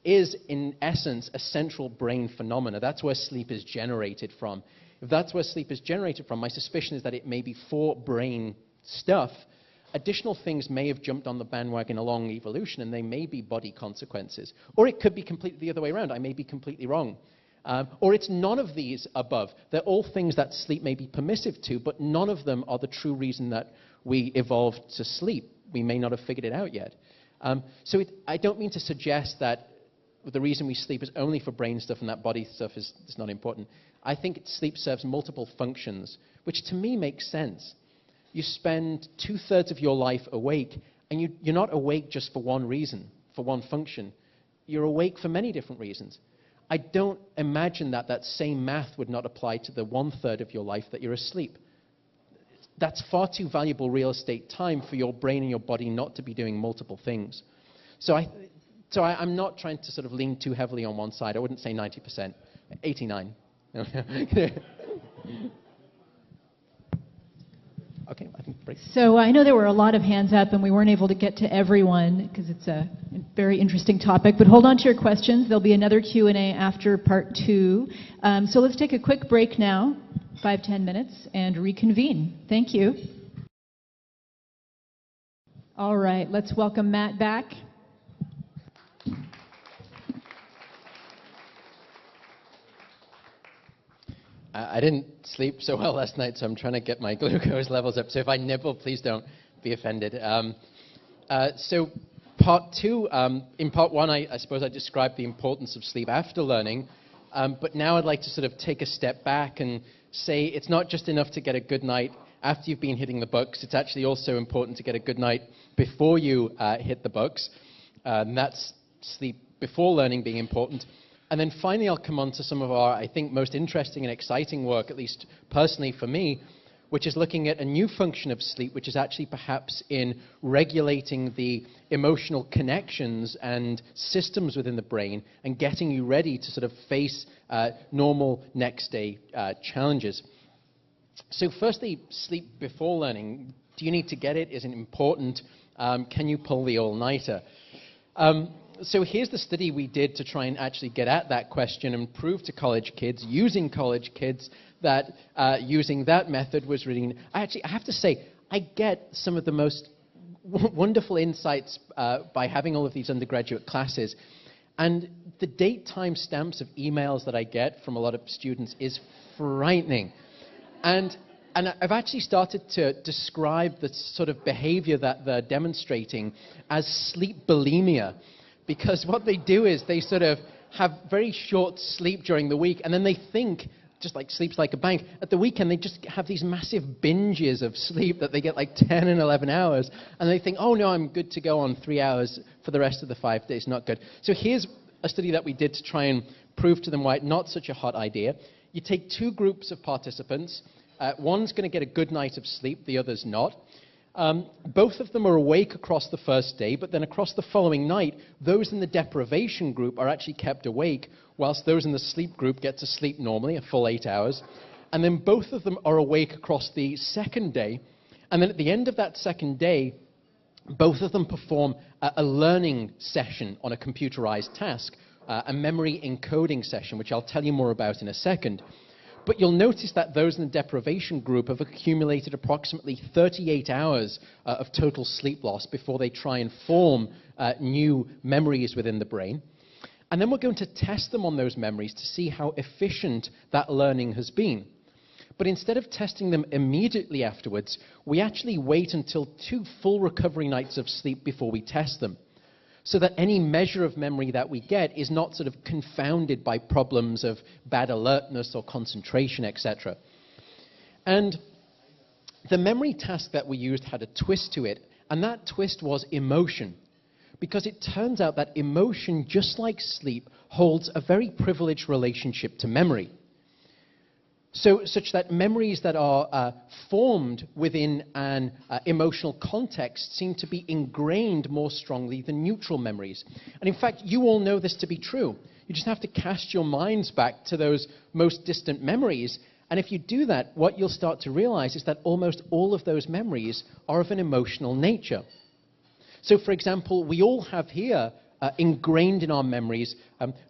is, in essence, a central brain phenomena. That's where sleep is generated from. If that's where sleep is generated from, my suspicion is that it may be for brain stuff. Additional things may have jumped on the bandwagon along evolution, and they may be body consequences. Or it could be completely the other way around. I may be completely wrong. Or it's none of these above. They're all things that sleep may be permissive to, but none of them are the true reason that we evolved to sleep. We may not have figured it out yet. I don't mean to suggest that the reason we sleep is only for brain stuff and that body stuff is not important. I think sleep serves multiple functions, which to me makes sense. You spend 2/3 of your life awake, and you're not awake just for one reason, for one function. You're awake for many different reasons. I don't imagine that that same math would not apply to the 1/3 of your life that you're asleep. That's far too valuable real estate time for your brain and your body not to be doing multiple things. So I'm not trying to sort of lean too heavily on one side. I wouldn't say 90%, 89. Okay, I think break. So I know there were a lot of hands up, and we weren't able to get to everyone because it's a very interesting topic. But hold on to your questions. There'll be another Q&A after part 2. So let's take a quick break now, 5-10 minutes, and reconvene. Thank you. All right, let's welcome Matt back. I didn't sleep so well last night, so I'm trying to get my glucose levels up. So if I nibble, please don't be offended. So part 2, in part 1, I suppose I described the importance of sleep after learning. But now I'd like to sort of take a step back and say it's not just enough to get a good night after you've been hitting the books. It's actually also important to get a good night before you hit the books. And that's sleep before learning being important. And then finally, I'll come on to some of our, I think, most interesting and exciting work, at least personally for me, which is looking at a new function of sleep, which is actually perhaps in regulating the emotional connections and systems within the brain and getting you ready to sort of face normal next day challenges. So firstly, sleep before learning. Do you need to get it? Is it important? Can you pull the all-nighter? So here's the study we did to try and actually get at that question and prove to college kids, using college kids, that using that method was really... Actually, I have to say, I get some of the most wonderful insights by having all of these undergraduate classes. And the date time stamps of emails that I get from a lot of students is frightening. And I've actually started to describe the sort of behavior that they're demonstrating as sleep bulimia. Because what they do is they sort of have very short sleep during the week, and then they think, just like sleep's like a bank, at the weekend they just have these massive binges of sleep that they get like 10 and 11 hours, and they think, oh no, I'm good to go on 3 hours for the rest of the 5 days. Not good. So here's a study that we did to try and prove to them why it's not such a hot idea. You take 2 groups of participants. One's going to get a good night of sleep, the other's not. Both of them are awake across the first day, but then across the following night, those in the deprivation group are actually kept awake, whilst those in the sleep group get to sleep normally, a full 8 hours. And then both of them are awake across the second day. And then at the end of that second day, both of them perform a learning session on a computerized task, a memory encoding session, which I'll tell you more about in a second. But you'll notice that those in the deprivation group have accumulated approximately 38 hours of total sleep loss before they try and form new memories within the brain. And then we're going to test them on those memories to see how efficient that learning has been. But instead of testing them immediately afterwards, we actually wait until 2 full recovery nights of sleep before we test them, so that any measure of memory that we get is not sort of confounded by problems of bad alertness or concentration, etc. And the memory task that we used had a twist to it, and that twist was emotion. Because it turns out that emotion, just like sleep, holds a very privileged relationship to memory. Such that memories that are formed within an emotional context seem to be ingrained more strongly than neutral memories. And in fact, you all know this to be true. You just have to cast your minds back to those most distant memories. And if you do that, what you'll start to realize is that almost all of those memories are of an emotional nature. So, for example, we all have here ingrained in our memories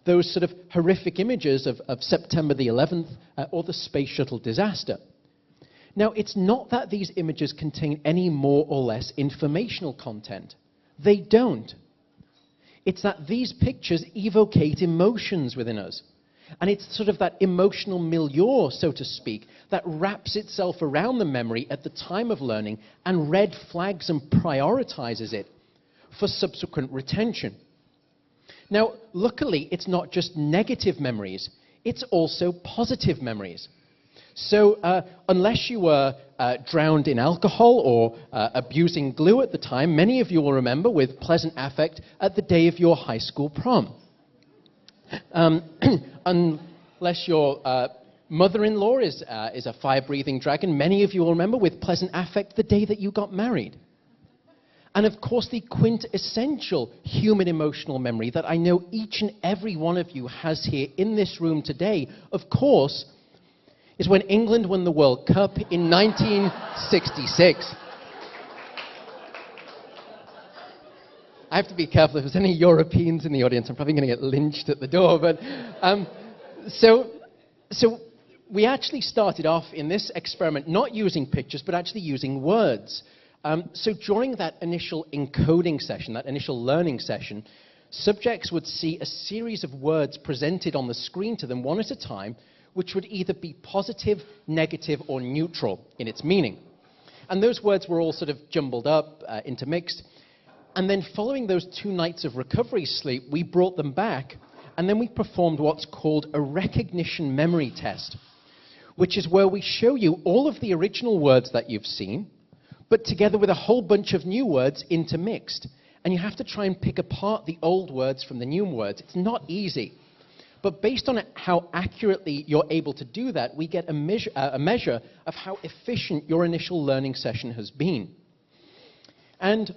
those sort of horrific images of September the 11th or the space shuttle disaster. Now, it's not that these images contain any more or less informational content. They don't. It's that these pictures evocate emotions within us. And it's sort of that emotional milieu, so to speak, that wraps itself around the memory at the time of learning and red flags and prioritizes it for subsequent retention. Now, luckily, it's not just negative memories, it's also positive memories. So, unless you were drowned in alcohol or abusing glue at the time, many of you will remember with pleasant affect at the day of your high school prom. Unless your mother-in-law is a fire-breathing dragon, many of you will remember with pleasant affect the day that you got married. And of course, the quintessential human emotional memory that I know each and every one of you has here in this room today, of course, is when England won the World Cup in 1966. I have to be careful. If there's any Europeans in the audience, I'm probably going to get lynched at the door. But so we actually started off in this experiment not using pictures, but actually using words. So during that initial encoding session, that initial learning session, subjects would see a series of words presented on the screen to them one at a time, which would either be positive, negative, or neutral in its meaning. And those words were all sort of jumbled up, intermixed. And then following those 2 nights of recovery sleep, we brought them back, and then we performed what's called a recognition memory test, which is where we show you all of the original words that you've seen, but together with a whole bunch of new words intermixed. And you have to try and pick apart the old words from the new words. It's not easy. But based on how accurately you're able to do that, we get a measure of how efficient your initial learning session has been. And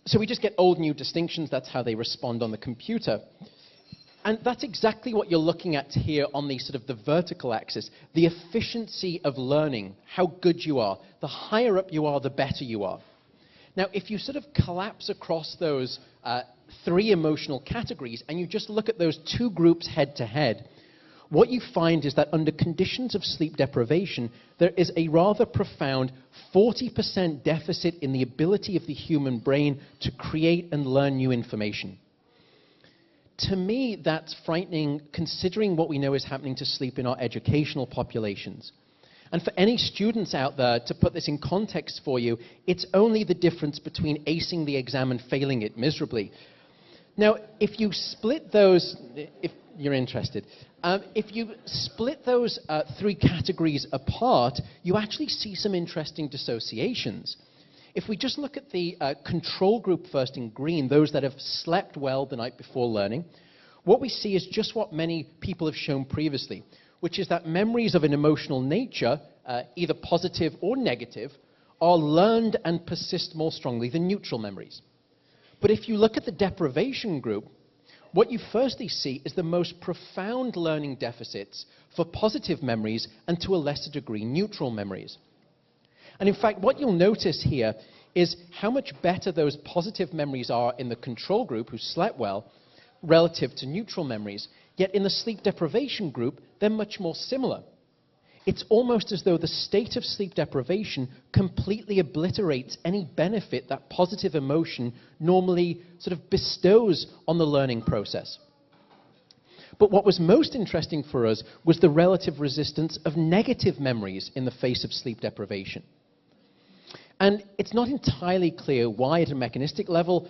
so we just get old, new distinctions. That's how they respond on the computer. And that's exactly what you're looking at here on the sort of the vertical axis, the efficiency of learning, how good you are. The higher up you are, the better you are. Now, if you sort of collapse across those 3 emotional categories and you just look at those 2 groups head to head, what you find is that under conditions of sleep deprivation, there is a rather profound 40% deficit in the ability of the human brain to create and learn new information. To me, that's frightening, considering what we know is happening to sleep in our educational populations. And for any students out there, to put this in context for you, it's only the difference between acing the exam and failing it miserably. Now, if you split those, if you're interested, if you split those 3 categories apart, you actually see some interesting dissociations. If we just look at the control group first in green, those that have slept well the night before learning, what we see is just what many people have shown previously, which is that memories of an emotional nature, either positive or negative, are learned and persist more strongly than neutral memories. But if you look at the deprivation group, what you firstly see is the most profound learning deficits for positive memories and to a lesser degree neutral memories. And in fact, what you'll notice here is how much better those positive memories are in the control group who slept well relative to neutral memories Yet in the sleep deprivation group, they're much more similar. It's almost as though the state of sleep deprivation completely obliterates any benefit that positive emotion normally sort of bestows on the learning process. But what was most interesting for us was the relative resistance of negative memories in the face of sleep deprivation. And it's not entirely clear why at a mechanistic level.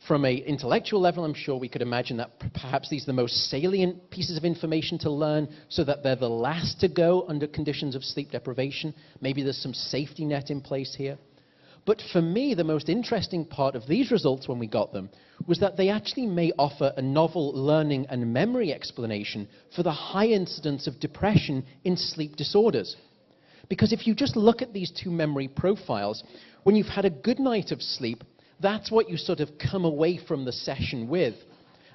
From an intellectual level, I'm sure we could imagine that perhaps these are the most salient pieces of information to learn so that they're the last to go under conditions of sleep deprivation. Maybe there's some safety net in place here. But for me, the most interesting part of these results when we got them was that they actually may offer a novel learning and memory explanation for the high incidence of depression in sleep disorders. Because if you just look at these two memory profiles, when you've had a good night of sleep, that's what you sort of come away from the session with,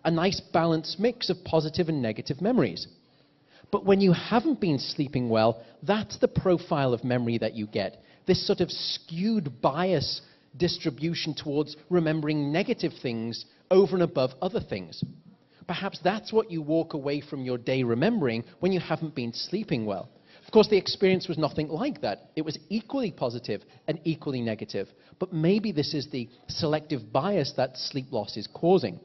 a nice balanced mix of positive and negative memories. But when you haven't been sleeping well, that's the profile of memory that you get, this sort of skewed bias distribution towards remembering negative things over and above other things. Perhaps that's what you walk away from your day remembering when you haven't been sleeping well. Of course, the experience was nothing like that. It was equally positive and equally negative. But maybe this is the selective bias that sleep loss is causing.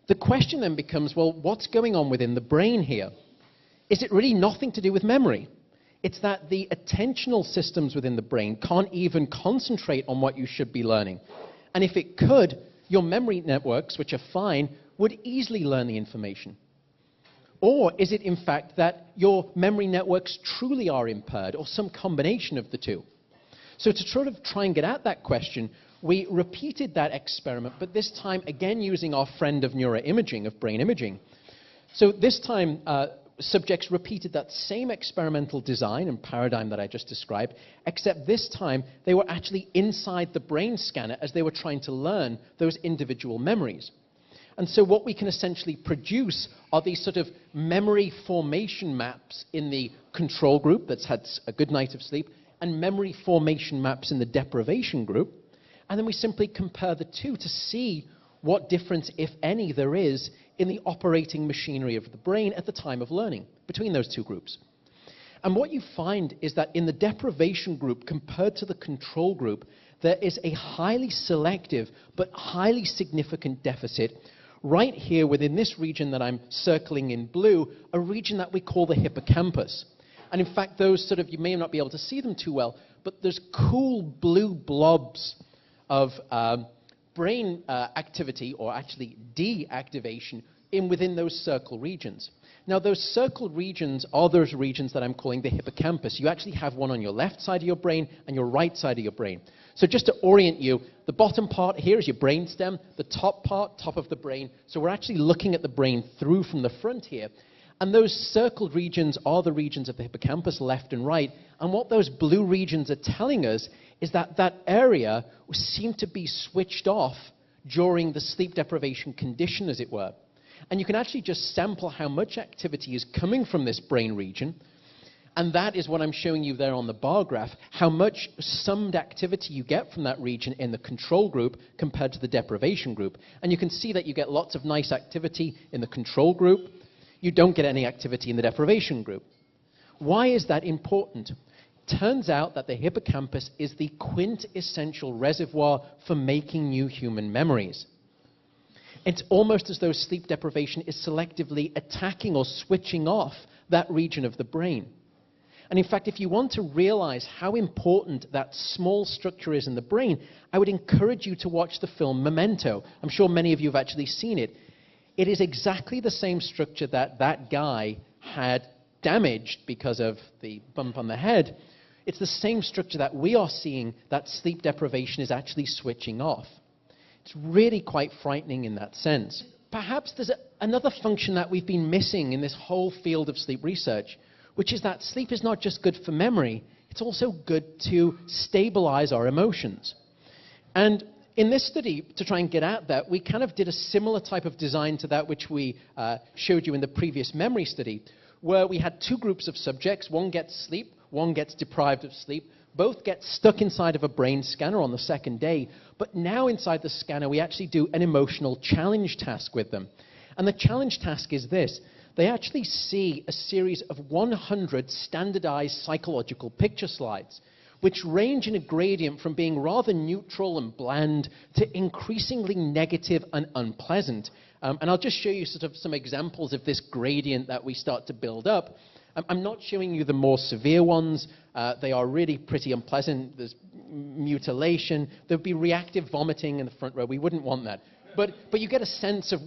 The question then becomes, well, what's going on within the brain here? Is it really nothing to do with memory? It's that the attentional systems within the brain can't even concentrate on what you should be learning. And if it could, your memory networks, which are fine, would easily learn the information. Or is it, in fact, that your memory networks truly are impaired, or some combination of the two? So to sort of try and get at that question, we repeated that experiment, but this time, again, using our friend of neuroimaging, of brain imaging. So this time, subjects repeated that same experimental design and paradigm that I just described, except this time, they were actually inside the brain scanner as they were trying to learn those individual memories. And so what we can essentially produce are these sort of memory formation maps in the control group that's had a good night of sleep, and memory formation maps in the deprivation group. And then we simply compare the two to see what difference, if any, there is in the operating machinery of the brain at the time of learning between those two groups. And what you find is that in the deprivation group compared to the control group, there is a highly selective but highly significant deficit right here within this region that I'm circling in blue, a region that we call the hippocampus. And in fact, those sort of, you may not be able to see them too well, but there's cool blue blobs of brain activity, or actually deactivation, within those circle regions. Now, those circle regions are those regions that I'm calling the hippocampus. You actually have one on your left side of your brain and your right side of your brain. So just to orient you, the bottom part here is your brainstem, the top part, top of the brain. So we're actually looking at the brain through from the front here. And those circled regions are the regions of the hippocampus, left and right. And what those blue regions are telling us is that that area seemed to be switched off during the sleep deprivation condition, as it were. And you can actually just sample how much activity is coming from this brain region. And that is what I'm showing you there on the bar graph, how much summed activity you get from that region in the control group compared to the deprivation group. And you can see that you get lots of nice activity in the control group. You don't get any activity in the deprivation group. Why is that important? Turns out that the hippocampus is the quintessential reservoir for making new human memories. It's almost as though sleep deprivation is selectively attacking or switching off that region of the brain. And in fact, if you want to realize how important that small structure is in the brain, I would encourage you to watch the film Memento. I'm sure many of you have actually seen it. It is exactly the same structure that that guy had damaged because of the bump on the head. It's the same structure that we are seeing that sleep deprivation is actually switching off. It's really quite frightening in that sense. Perhaps there's another function that we've been missing in this whole field of sleep research, which is that sleep is not just good for memory, it's also good to stabilize our emotions. And in this study, to try and get at that, we kind of did a similar type of design to that which we showed you in the previous memory study, where we had two groups of subjects. One gets sleep, one gets deprived of sleep. Both get stuck inside of a brain scanner on the second day. But now inside the scanner, we actually do an emotional challenge task with them. And the challenge task is this. They actually see a series of 100 standardized psychological picture slides, which range in a gradient from being rather neutral and bland to increasingly negative and unpleasant. And I'll just show you sort of some examples of this gradient that we start to build up. I'm not showing you the more severe ones. They are really pretty unpleasant. There's mutilation. There'd be reactive vomiting in the front row. We wouldn't want that. But you get a sense of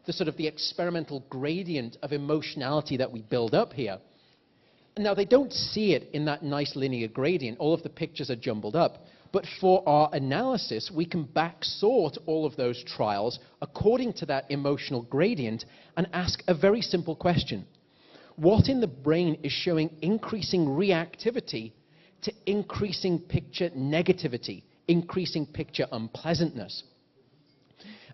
the sort of the experimental gradient of emotionality that we build up here. Now, they don't see it in that nice linear gradient. All of the pictures are jumbled up. But for our analysis, we can backsort all of those trials according to that emotional gradient and ask a very simple question. What in the brain is showing increasing reactivity to increasing picture negativity, increasing picture unpleasantness?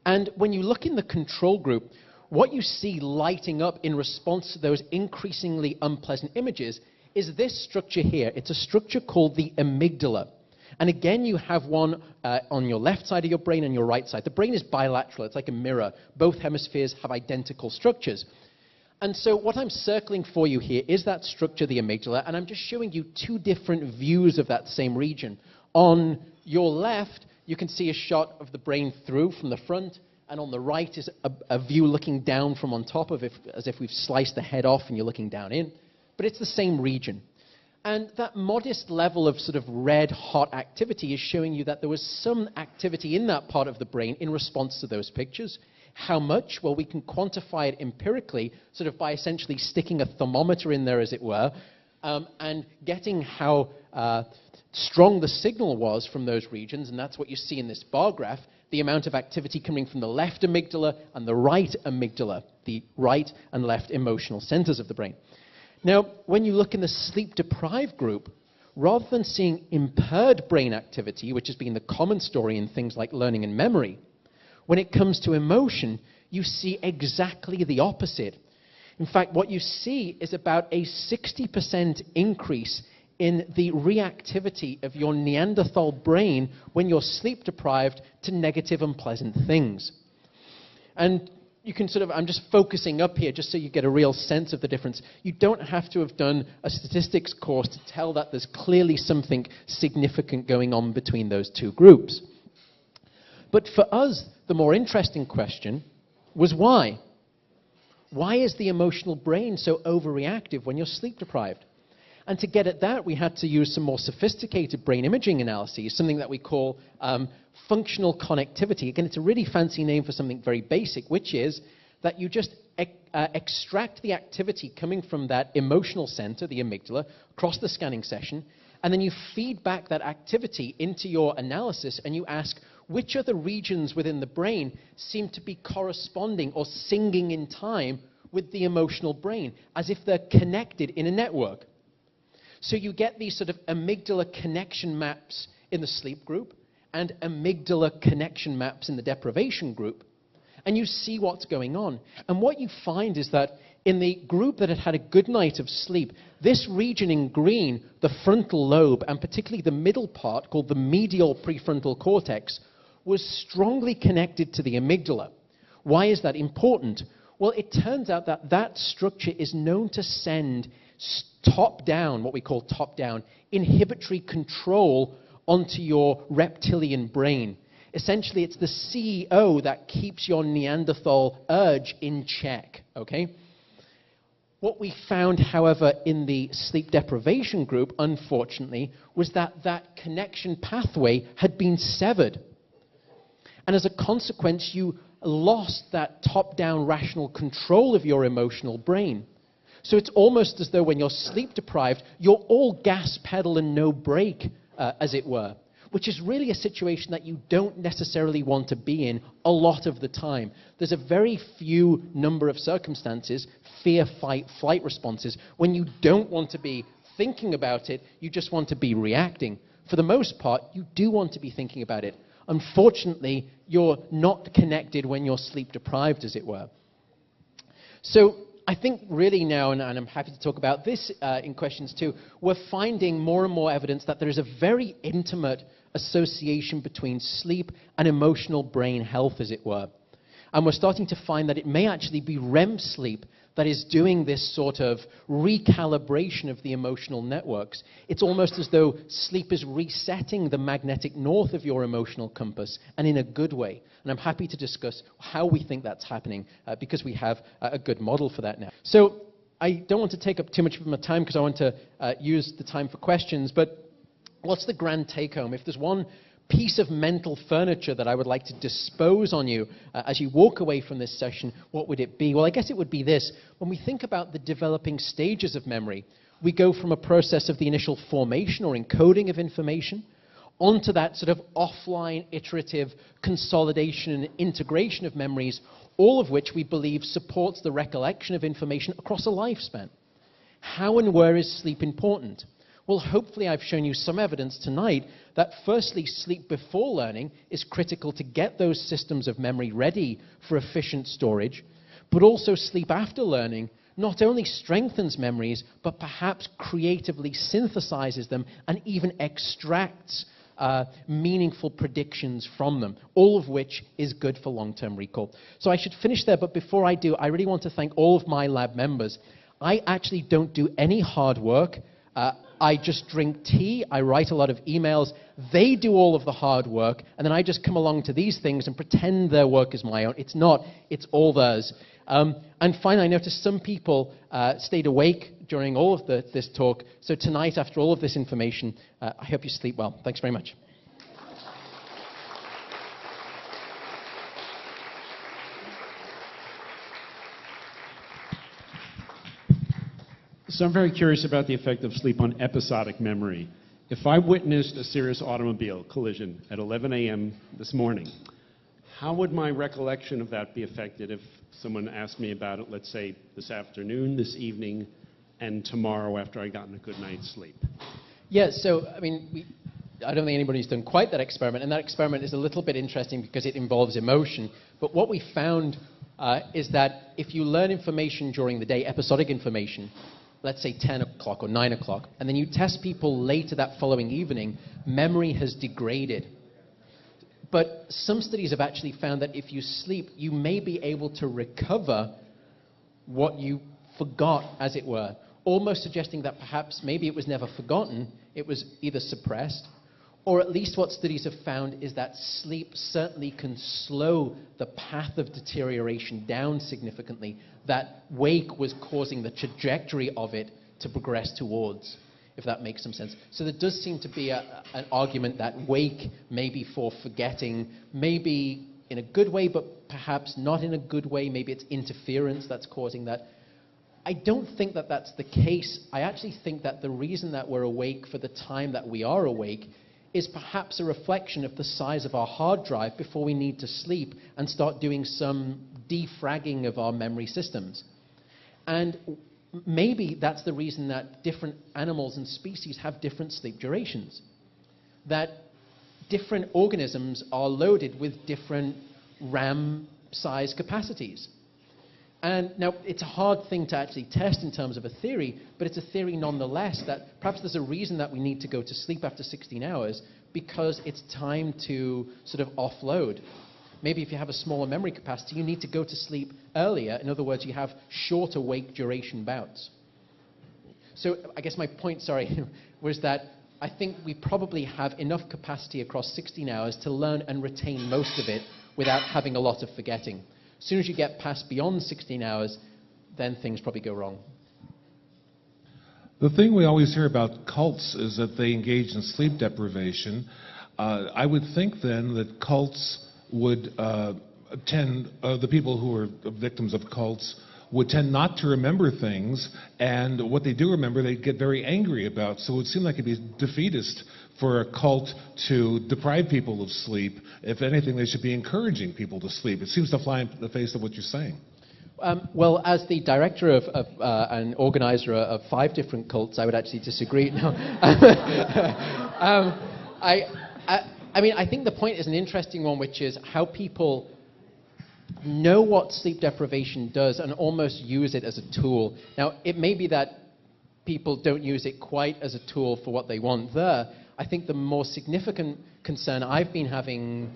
And when you look in the control group, what you see lighting up in response to those increasingly unpleasant images is this structure here. It's a structure called the amygdala. And again, you have one on your left side of your brain and your right side. The brain is bilateral. It's like a mirror. Both hemispheres have identical structures. And so what I'm circling for you here is that structure, the amygdala, and I'm just showing you two different views of that same region. On your left, you can see a shot of the brain through from the front, and on the right is a view looking down from on top of it, as if we've sliced the head off and you're looking down in. But it's the same region. And that modest level of sort of red-hot activity is showing you that there was some activity in that part of the brain in response to those pictures. How much? Well, we can quantify it empirically, sort of by essentially sticking a thermometer in there, as it were, and getting how strong the signal was from those regions, and that's what you see in this bar graph, the amount of activity coming from the left amygdala and the right amygdala, the right and left emotional centers of the brain. Now, when you look in the sleep-deprived group, rather than seeing impaired brain activity, which has been the common story in things like learning and memory, when it comes to emotion, you see exactly the opposite. In fact, what you see is about a 60% increase in the reactivity of your Neanderthal brain when you're sleep-deprived to negative, unpleasant things. And you can sort of, I'm just focusing up here just so you get a real sense of the difference. You don't have to have done a statistics course to tell that there's clearly something significant going on between those two groups. But for us, the more interesting question was why? Why is the emotional brain so overreactive when you're sleep-deprived? And to get at that, we had to use some more sophisticated brain imaging analyses, something that we call functional connectivity. Again, it's a really fancy name for something very basic, which is that you just extract the activity coming from that emotional center, the amygdala, across the scanning session, and then you feed back that activity into your analysis, and you ask, which other regions within the brain seem to be corresponding or singing in time with the emotional brain, as if they're connected in a network? So you get these sort of amygdala connection maps in the sleep group and amygdala connection maps in the deprivation group, and you see what's going on. And what you find is that in the group that had had a good night of sleep, this region in green, the frontal lobe, and particularly the middle part called the medial prefrontal cortex, was strongly connected to the amygdala. Why is that important? Well, it turns out that that structure is known to send top-down, what we call top-down, inhibitory control onto your reptilian brain. Essentially, it's the CEO that keeps your Neanderthal urge in check, okay? What we found, however, in the sleep deprivation group, unfortunately, was that that connection pathway had been severed. And as a consequence, you lost that top-down rational control of your emotional brain. So it's almost as though when you're sleep-deprived, you're all gas pedal and no brake, as it were, which is really a situation that you don't necessarily want to be in a lot of the time. There's a very few number of circumstances, fear, fight, flight responses, when you don't want to be thinking about it, you just want to be reacting. For the most part, you do want to be thinking about it. Unfortunately, you're not connected when you're sleep-deprived, as it were. So I think really now, and I'm happy to talk about this in questions too, we're finding more and more evidence that there is a very intimate association between sleep and emotional brain health, as it were. And we're starting to find that it may actually be REM sleep that is doing this sort of recalibration of the emotional networks. It's almost as though sleep is resetting the magnetic north of your emotional compass, and in a good way. And I'm happy to discuss how we think that's happening, because we have a good model for that now. So I don't want to take up too much of my time because I want to use the time for questions, but what's the grand take-home? If there's one piece of mental furniture that I would like to dispose on you as you walk away from this session, what would it be? Well, I guess it would be this. When we think about the developing stages of memory, we go from a process of the initial formation or encoding of information onto that sort of offline, iterative consolidation and integration of memories, all of which we believe supports the recollection of information across a lifespan. How and where is sleep important? Well, hopefully I've shown you some evidence tonight that firstly, sleep before learning is critical to get those systems of memory ready for efficient storage, but also sleep after learning not only strengthens memories, but perhaps creatively synthesizes them and even extracts meaningful predictions from them, all of which is good for long-term recall. So I should finish there, but before I do, I really want to thank all of my lab members. I actually don't do any hard work. I just drink tea, I write a lot of emails, they do all of the hard work, and then I just come along to these things and pretend their work is my own. It's not, it's all theirs. And finally, I noticed some people stayed awake during all of this talk, so tonight, after all of this information, I hope you sleep well. Thanks very much. So I'm very curious about the effect of sleep on episodic memory. If I witnessed a serious automobile collision at 11 a.m. this morning, how would my recollection of that be affected if someone asked me about it, let's say, this afternoon, this evening, and tomorrow after I'd gotten a good night's sleep? Yeah, so, I mean, I don't think anybody's done quite that experiment, and that experiment is a little bit interesting because it involves emotion. But what we found is that if you learn information during the day, episodic information, let's say 10 o'clock or 9 o'clock, and then you test people later that following evening, memory has degraded. But some studies have actually found that if you sleep, you may be able to recover what you forgot, as it were, almost suggesting that perhaps maybe it was never forgotten, it was either suppressed, or at least what studies have found is that sleep certainly can slow the path of deterioration down significantly. That wake was causing the trajectory of it to progress towards, if that makes some sense. So there does seem to be an argument that wake may be for forgetting, maybe in a good way, but perhaps not in a good way. Maybe it's interference that's causing that. I don't think that that's the case. I actually think that the reason that we're awake for the time that we are awake is perhaps a reflection of the size of our hard drive before we need to sleep and start doing some defragging of our memory systems. And maybe that's the reason that different animals and species have different sleep durations. That different organisms are loaded with different RAM size capacities. And now, it's a hard thing to actually test in terms of a theory, but it's a theory nonetheless that perhaps there's a reason that we need to go to sleep after 16 hours because it's time to sort of offload. Maybe if you have a smaller memory capacity, you need to go to sleep earlier. In other words, you have shorter wake duration bouts. So I guess my point, was that I think we probably have enough capacity across 16 hours to learn and retain most of it without having a lot of forgetting. As soon as you get past beyond 16 hours, then things probably go wrong. The thing we always hear about cults is that they engage in sleep deprivation. I would think then that cults would tend, the people who are victims of cults would tend not to remember things, and what they do remember they get very angry about. So it would seem like it'd be defeatist for a cult to deprive people of sleep. If anything, they should be encouraging people to sleep. It seems to fly in the face of what you're saying. Well, as the director of and organizer of 5 different cults, I would actually disagree. No. I mean, I think the point is an interesting one, which is how people know what sleep deprivation does and almost use it as a tool. Now, it may be that people don't use it quite as a tool for what they want there. I think the more significant concern I've been having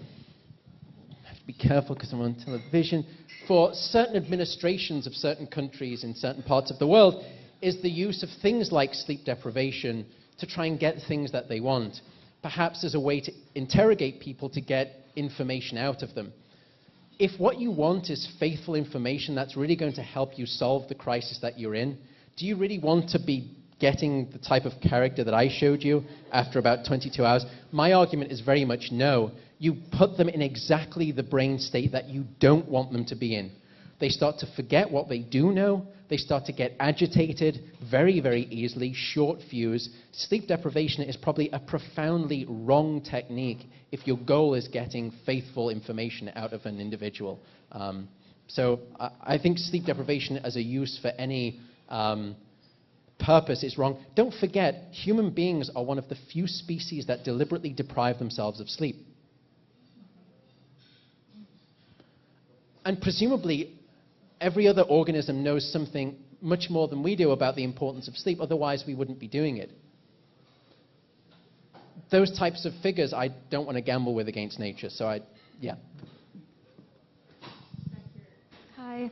be careful because I'm on television, for certain administrations of certain countries in certain parts of the world is the use of things like sleep deprivation to try and get things that they want, perhaps as a way to interrogate people to get information out of them. If what you want is faithful information that's really going to help you solve the crisis that you're in, do you really want to be getting the type of character that I showed you after about 22 hours? My argument is very much no. You put them in exactly the brain state that you don't want them to be in. They start to forget what they do know. They start to get agitated very, very easily, short fuse. Sleep deprivation is probably a profoundly wrong technique if your goal is getting faithful information out of an individual. So I think sleep deprivation as a use for any purpose is wrong. Don't forget, human beings are one of the few species that deliberately deprive themselves of sleep. And presumably, every other organism knows something much more than we do about the importance of sleep, otherwise we wouldn't be doing it. Those types of figures I don't want to gamble with against nature, so yeah. Hi.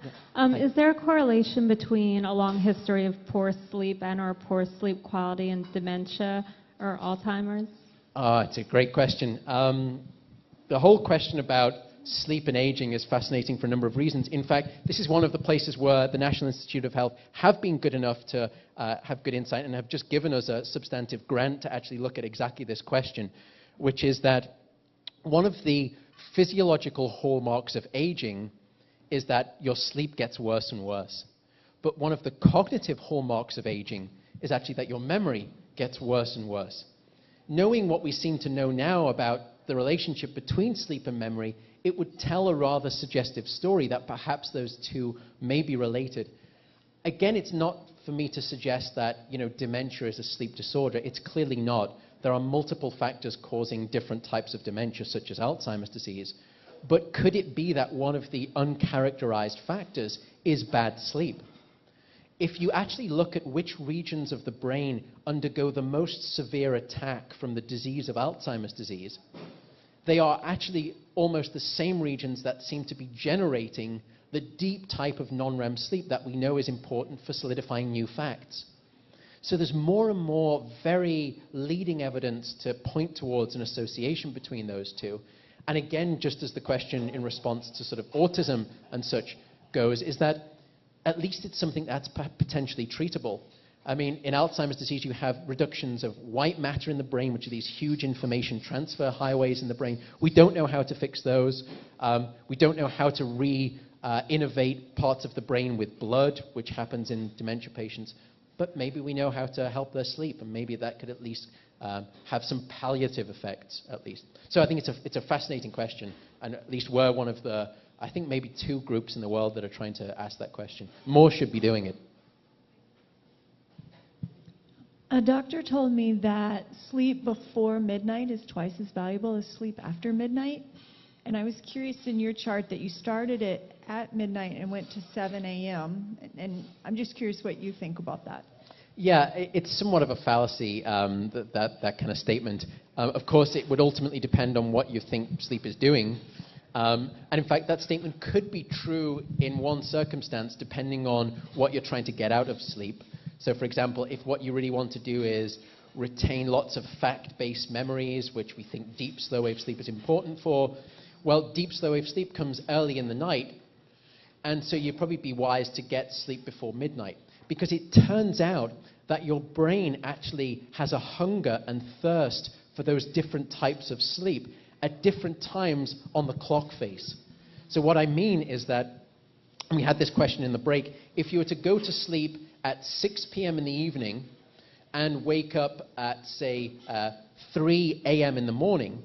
Is there a correlation between a long history of poor sleep and/or poor sleep quality and dementia or Alzheimer's? It's a great question. The whole question about sleep and aging is fascinating for a number of reasons. In fact, this is one of the places where the National Institute of Health have been good enough to have good insight and have just given us a substantive grant to actually look at exactly this question, which is that one of the physiological hallmarks of aging is that your sleep gets worse and worse. But one of the cognitive hallmarks of aging is actually that your memory gets worse and worse. Knowing what we seem to know now about the relationship between sleep and memory, it would tell a rather suggestive story that perhaps those two may be related. Again, it's not for me to suggest that, dementia is a sleep disorder. It's clearly not. There are multiple factors causing different types of dementia, such as Alzheimer's disease. But could it be that one of the uncharacterized factors is bad sleep? If you actually look at which regions of the brain undergo the most severe attack from the disease of Alzheimer's disease, they are actually almost the same regions that seem to be generating the deep type of non-REM sleep that we know is important for solidifying new facts. So there's more and more very leading evidence to point towards an association between those two. And again, just as the question in response to sort of autism and such goes, is that at least it's something that's potentially treatable. I mean, in Alzheimer's disease, you have reductions of white matter in the brain, which are these huge information transfer highways in the brain. We don't know how to fix those. We don't know how to re-innovate parts of the brain with blood, which happens in dementia patients. But maybe we know how to help their sleep, and maybe that could at least have some palliative effects, at least. So I think it's a fascinating question, and at least we're one of the, I think maybe 2 groups in the world that are trying to ask that question. More should be doing it. A doctor told me that sleep before midnight is twice as valuable as sleep after midnight. And I was curious in your chart that you started it at midnight and went to 7 a.m. And I'm just curious what you think about that. Yeah, it's somewhat of a fallacy, that kind of statement. Of course, it would ultimately depend on what you think sleep is doing. And in fact, that statement could be true in one circumstance, depending on what you're trying to get out of sleep. So, for example, if what you really want to do is retain lots of fact-based memories, which we think deep slow-wave sleep is important for, well, deep slow-wave sleep comes early in the night, and so you'd probably be wise to get sleep before midnight. Because it turns out that your brain actually has a hunger and thirst for those different types of sleep at different times on the clock face. So what I mean is that, and we had this question in the break, if you were to go to sleep at 6 p.m. in the evening and wake up at, say, 3 a.m. in the morning,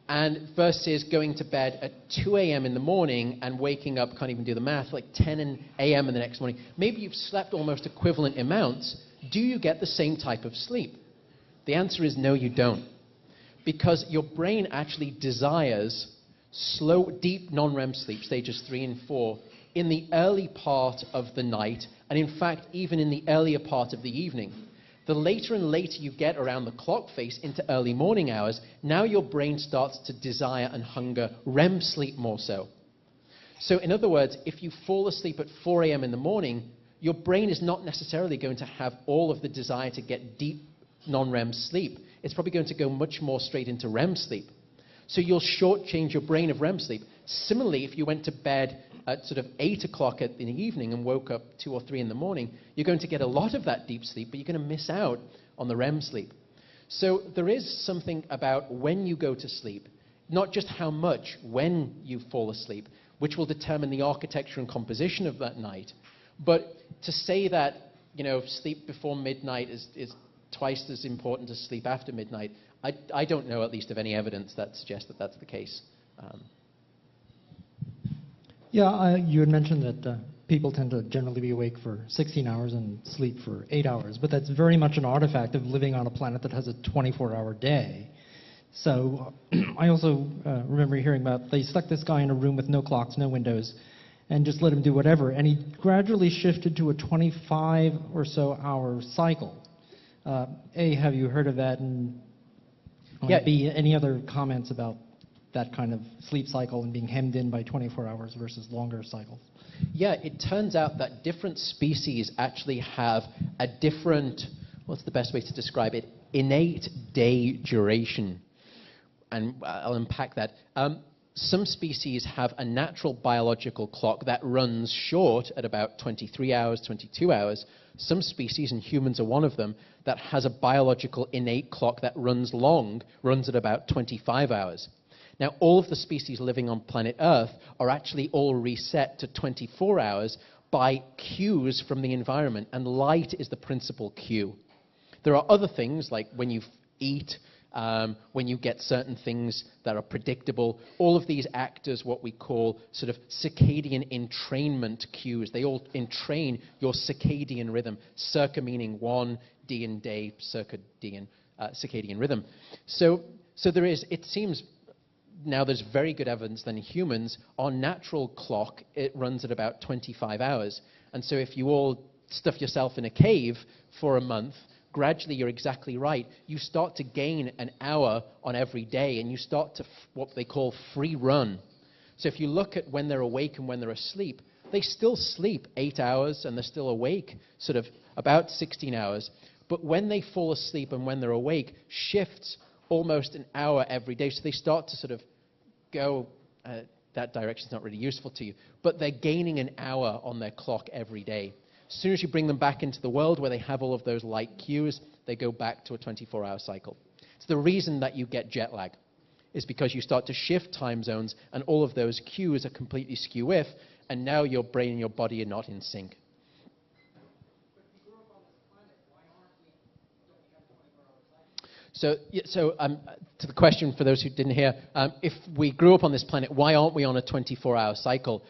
and versus going to bed at 2 a.m. in the morning and waking up, can't even do the math, like 10 a.m. in the next morning, maybe you've slept almost equivalent amounts. Do you get the same type of sleep? The answer is no, you don't. Because your brain actually desires slow, deep non-REM sleep, stages 3 and 4, in the early part of the night, and in fact, even in the earlier part of the evening. The later and later you get around the clock face into early morning hours, now your brain starts to desire and hunger REM sleep more so. So in other words, if you fall asleep at 4 a.m. in the morning, your brain is not necessarily going to have all of the desire to get deep non-REM sleep. It's probably going to go much more straight into REM sleep. So you'll shortchange your brain of REM sleep. Similarly, if you went to bed at sort of 8 o'clock in the evening and woke up 2 or 3 in the morning, you're going to get a lot of that deep sleep, but you're going to miss out on the REM sleep. So there is something about when you go to sleep, not just how much, when you fall asleep, which will determine the architecture and composition of that night. But to say that, you know, sleep before midnight is twice as important as sleep after midnight, I don't know at least of any evidence that suggests that that's the case. Yeah, you had mentioned that people tend to generally be awake for 16 hours and sleep for 8 hours, but that's very much an artifact of living on a planet that has a 24-hour day. So I also remember hearing about they stuck this guy in a room with no clocks, no windows, and just let him do whatever, and he gradually shifted to a 25 or so hour cycle. A, have you heard of that? And yeah. B, any other comments about that kind of sleep cycle and being hemmed in by 24 hours versus longer cycles? Yeah, it turns out that different species actually have a different, what's the best way to describe it, innate day duration. And I'll unpack that. Some species have a natural biological clock that runs short at about 23 hours, 22 hours. Some species, and humans are one of them, that has a biological innate clock that runs long, runs at about 25 hours. Now, all of the species living on planet Earth are actually all reset to 24 hours by cues from the environment, and light is the principal cue. There are other things, like when you eat, when you get certain things that are predictable. All of these act as what we call sort of circadian entrainment cues. They all entrain your circadian rhythm. Circa meaning one, dian day, circadian rhythm. So there is, it seems, now there's very good evidence that in humans, our natural clock, it runs at about 25 hours. And so if you all stuff yourself in a cave for a month, gradually, you're exactly right, you start to gain an hour on every day, and you start to what they call free run. So if you look at when they're awake and when they're asleep, they still sleep 8 hours, and they're still awake sort of about 16 hours. But when they fall asleep and when they're awake, shifts almost an hour every day. So they start to sort of go, that direction's not really useful to you, but they're gaining an hour on their clock every day. As soon as you bring them back into the world where they have all of those light cues, they go back to a 24-hour cycle. It's the reason that you get jet lag, is because you start to shift time zones, and all of those cues are completely skew-if, and now your brain and your body are not in sync. So to the question for those who didn't hear, if we grew up on this planet, why aren't we on a 24-hour cycle?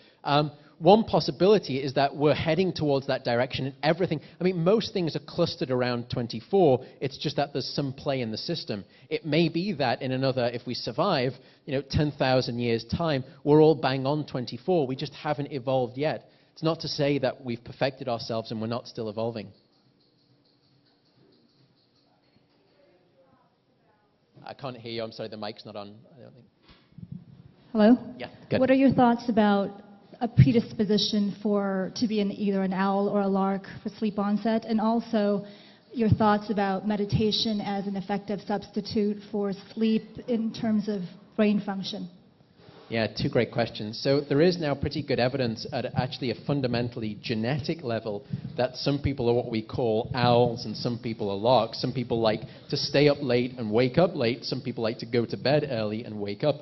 One possibility is that we're heading towards that direction, and everything, I mean, most things are clustered around 24. It's just that there's some play in the system. It may be that in another, if we survive, 10,000 years' time, we're all bang on 24. We just haven't evolved yet. It's not to say that we've perfected ourselves and we're not still evolving. I can't hear you. I'm sorry, the mic's not on, I don't think. Hello? Yeah, good. What are your thoughts about a predisposition to be either an owl or a lark for sleep onset, and also your thoughts about meditation as an effective substitute for sleep in terms of brain function? Yeah, two great questions. So there is now pretty good evidence at actually a fundamentally genetic level that some people are what we call owls and some people are larks. Some people like to stay up late and wake up late. Some people like to go to bed early and wake up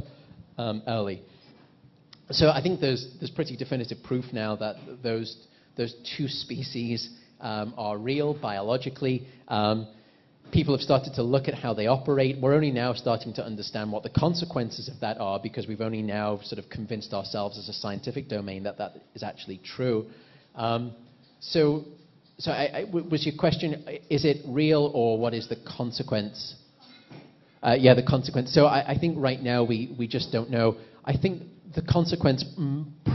early. So I think there's pretty definitive proof now that those two species are real biologically. People have started to look at how they operate. We're only now starting to understand what the consequences of that are, because we've only now sort of convinced ourselves as a scientific domain that that is actually true. So was your question, is it real, or what is the consequence? Yeah, the consequence. So I think right now we just don't know. I think the consequence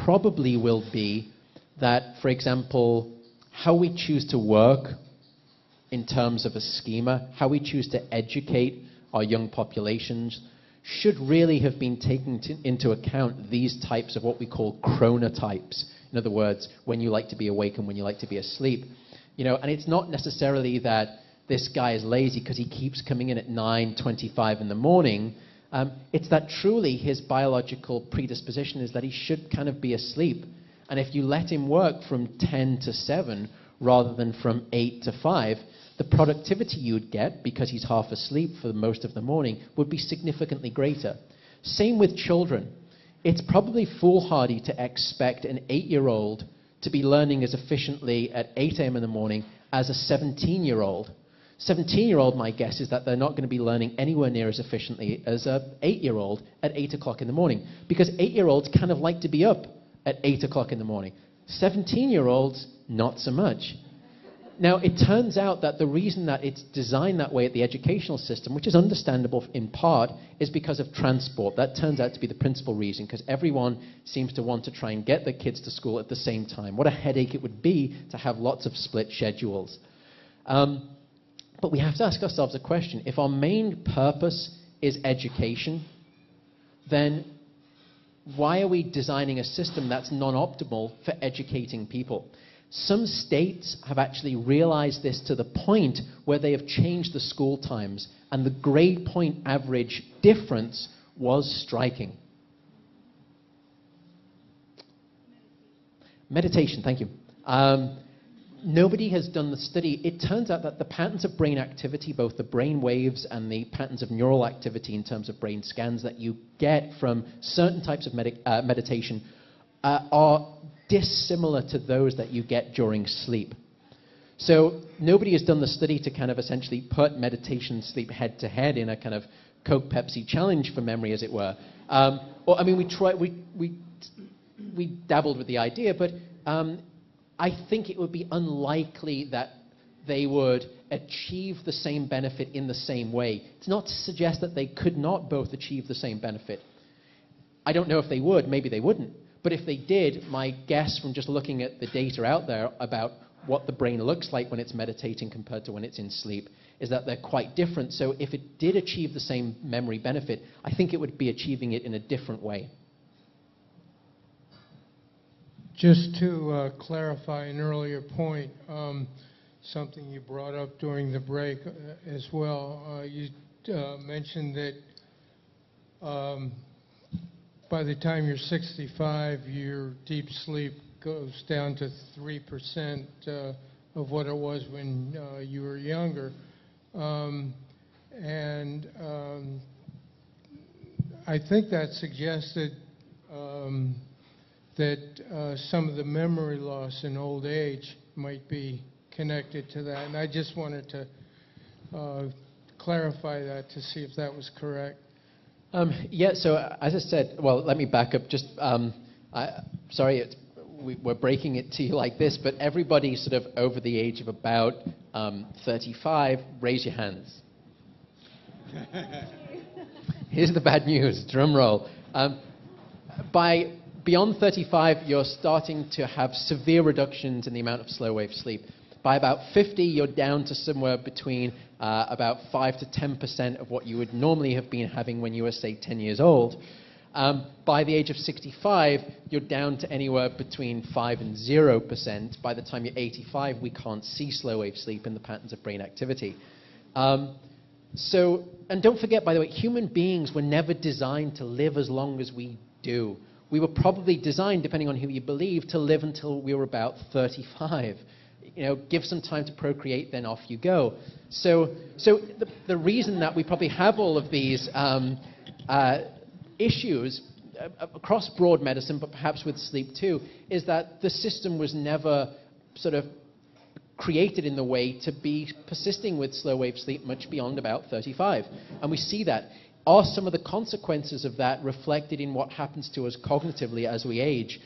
probably will be that, for example, how we choose to work in terms of a schema, how we choose to educate our young populations, should really have been taking into account these types of what we call chronotypes. In other words, when you like to be awake and when you like to be asleep. You know, and it's not necessarily that this guy is lazy because he keeps coming in at 9:25 in the morning. It's that truly his biological predisposition is that he should kind of be asleep. And if you let him work from 10 to 7 rather than from 8 to 5, the productivity you'd get, because he's half asleep for most of the morning, would be significantly greater. Same with children. It's probably foolhardy to expect an 8-year-old to be learning as efficiently at 8 a.m. in the morning as a 17-year-old. 17-year-old, my guess is that they're not going to be learning anywhere near as efficiently as an 8-year-old at 8 o'clock in the morning. Because 8-year-olds kind of like to be up at 8 o'clock in the morning. 17-year-olds, not so much. Now, it turns out that the reason that it's designed that way at the educational system, which is understandable in part, is because of transport. That turns out to be the principal reason, because everyone seems to want to try and get their kids to school at the same time. What a headache it would be to have lots of split schedules. But we have to ask ourselves a question. If our main purpose is education, then why are we designing a system that's non-optimal for educating people? Some states have actually realized this to the point where they have changed the school times, and the grade point average difference was striking. Meditation, thank you. Nobody has done the study. It turns out that the patterns of brain activity, both the brain waves and the patterns of neural activity in terms of brain scans that you get from certain types of meditation are dissimilar to those that you get during sleep. So nobody has done the study to kind of essentially put meditation and sleep head to head in a kind of Coke Pepsi challenge for memory, as it were. Or, I mean, we dabbled with the idea, but I think it would be unlikely that they would achieve the same benefit in the same way. It's not to suggest that they could not both achieve the same benefit. I don't know if they would, maybe they wouldn't. But if they did, my guess from just looking at the data out there about what the brain looks like when it's meditating compared to when it's in sleep is that they're quite different. So if it did achieve the same memory benefit, I think it would be achieving it in a different way. Just to clarify an earlier point, something you brought up during the break as well, you mentioned that by the time you're 65, your deep sleep goes down to 3% of what it was when you were younger. I think that suggested that some of the memory loss in old age might be connected to that. And I just wanted to clarify that to see if that was correct. Yeah, so as I said, well, let me back up. Just, sorry, we're breaking it to you like this, but everybody sort of over the age of about 35, raise your hands. Here's the bad news, drum roll. By beyond 35, you're starting to have severe reductions in the amount of slow wave sleep. By about 50, you're down to somewhere between about 5 to 10% of what you would normally have been having when you were, say, 10 years old. By the age of 65, you're down to anywhere between 5 and 0%. By the time you're 85, we can't see slow wave sleep in the patterns of brain activity. And don't forget, by the way, human beings were never designed to live as long as we do. We were probably designed, depending on who you believe, to live until we were about 35. You know, give some time to procreate, then off you go. So the reason that we probably have all of these issues across broad medicine, but perhaps with sleep too, is that the system was never sort of created in the way to be persisting with slow wave sleep much beyond about 35. And we see that. Are some of the consequences of that reflected in what happens to us cognitively as we age?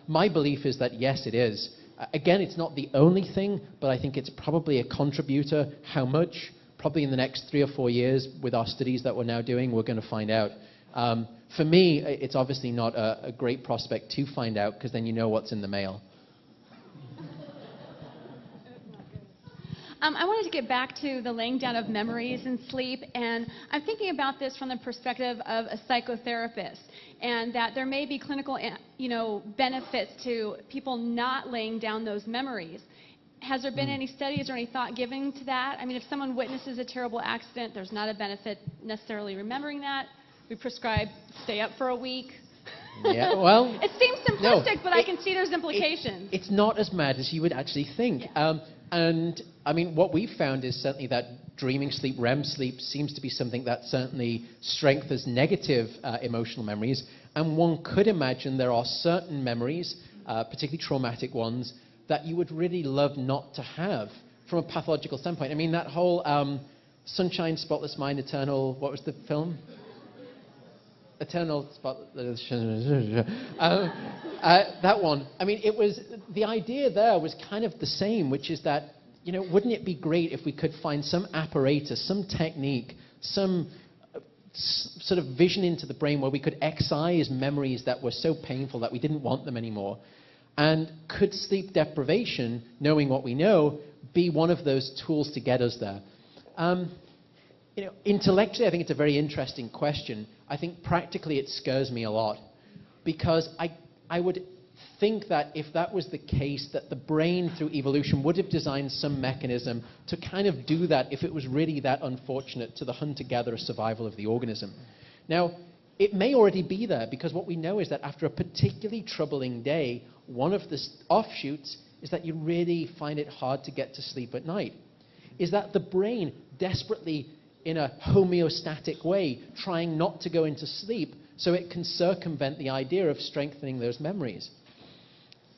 My belief is that yes, it is. Again, it's not the only thing, but I think it's probably a contributor. How much? Probably in the next 3 or 4 years with our studies that we're now doing, we're going to find out. For me, it's obviously not a great prospect to find out, because then you know what's in the mail. I wanted to get back to the laying down of memories in sleep, and I'm thinking about this from the perspective of a psychotherapist, and that there may be clinical, benefits to people not laying down those memories. Has there been any studies or any thought given to that? I mean, if someone witnesses a terrible accident, there's not a benefit necessarily remembering that. We prescribe stay up for a week. Yeah, well... It seems simplistic, but I can see there's implications. It's not as mad as you would actually think. Yeah. And, I mean, what we've found is certainly that dreaming sleep, REM sleep, seems to be something that certainly strengthens negative emotional memories. And one could imagine there are certain memories, particularly traumatic ones, that you would really love not to have from a pathological standpoint. I mean, that whole Sunshine, Spotless Mind, Eternal... What was the film? Eternal Spotless... that one. I mean, it was... The idea there was kind of the same, which is that, wouldn't it be great if we could find some apparatus, some technique, some sort of vision into the brain where we could excise memories that were so painful that we didn't want them anymore? And could sleep deprivation, knowing what we know, be one of those tools to get us there? Intellectually, I think it's a very interesting question. I think practically it scares me a lot, because I would think that if that was the case, that the brain, through evolution, would have designed some mechanism to kind of do that if it was really that unfortunate to the hunter-gatherer survival of the organism. Now, it may already be there, because what we know is that after a particularly troubling day, one of the offshoots is that you really find it hard to get to sleep at night. Is that the brain desperately, in a homeostatic way, trying not to go into sleep so it can circumvent the idea of strengthening those memories?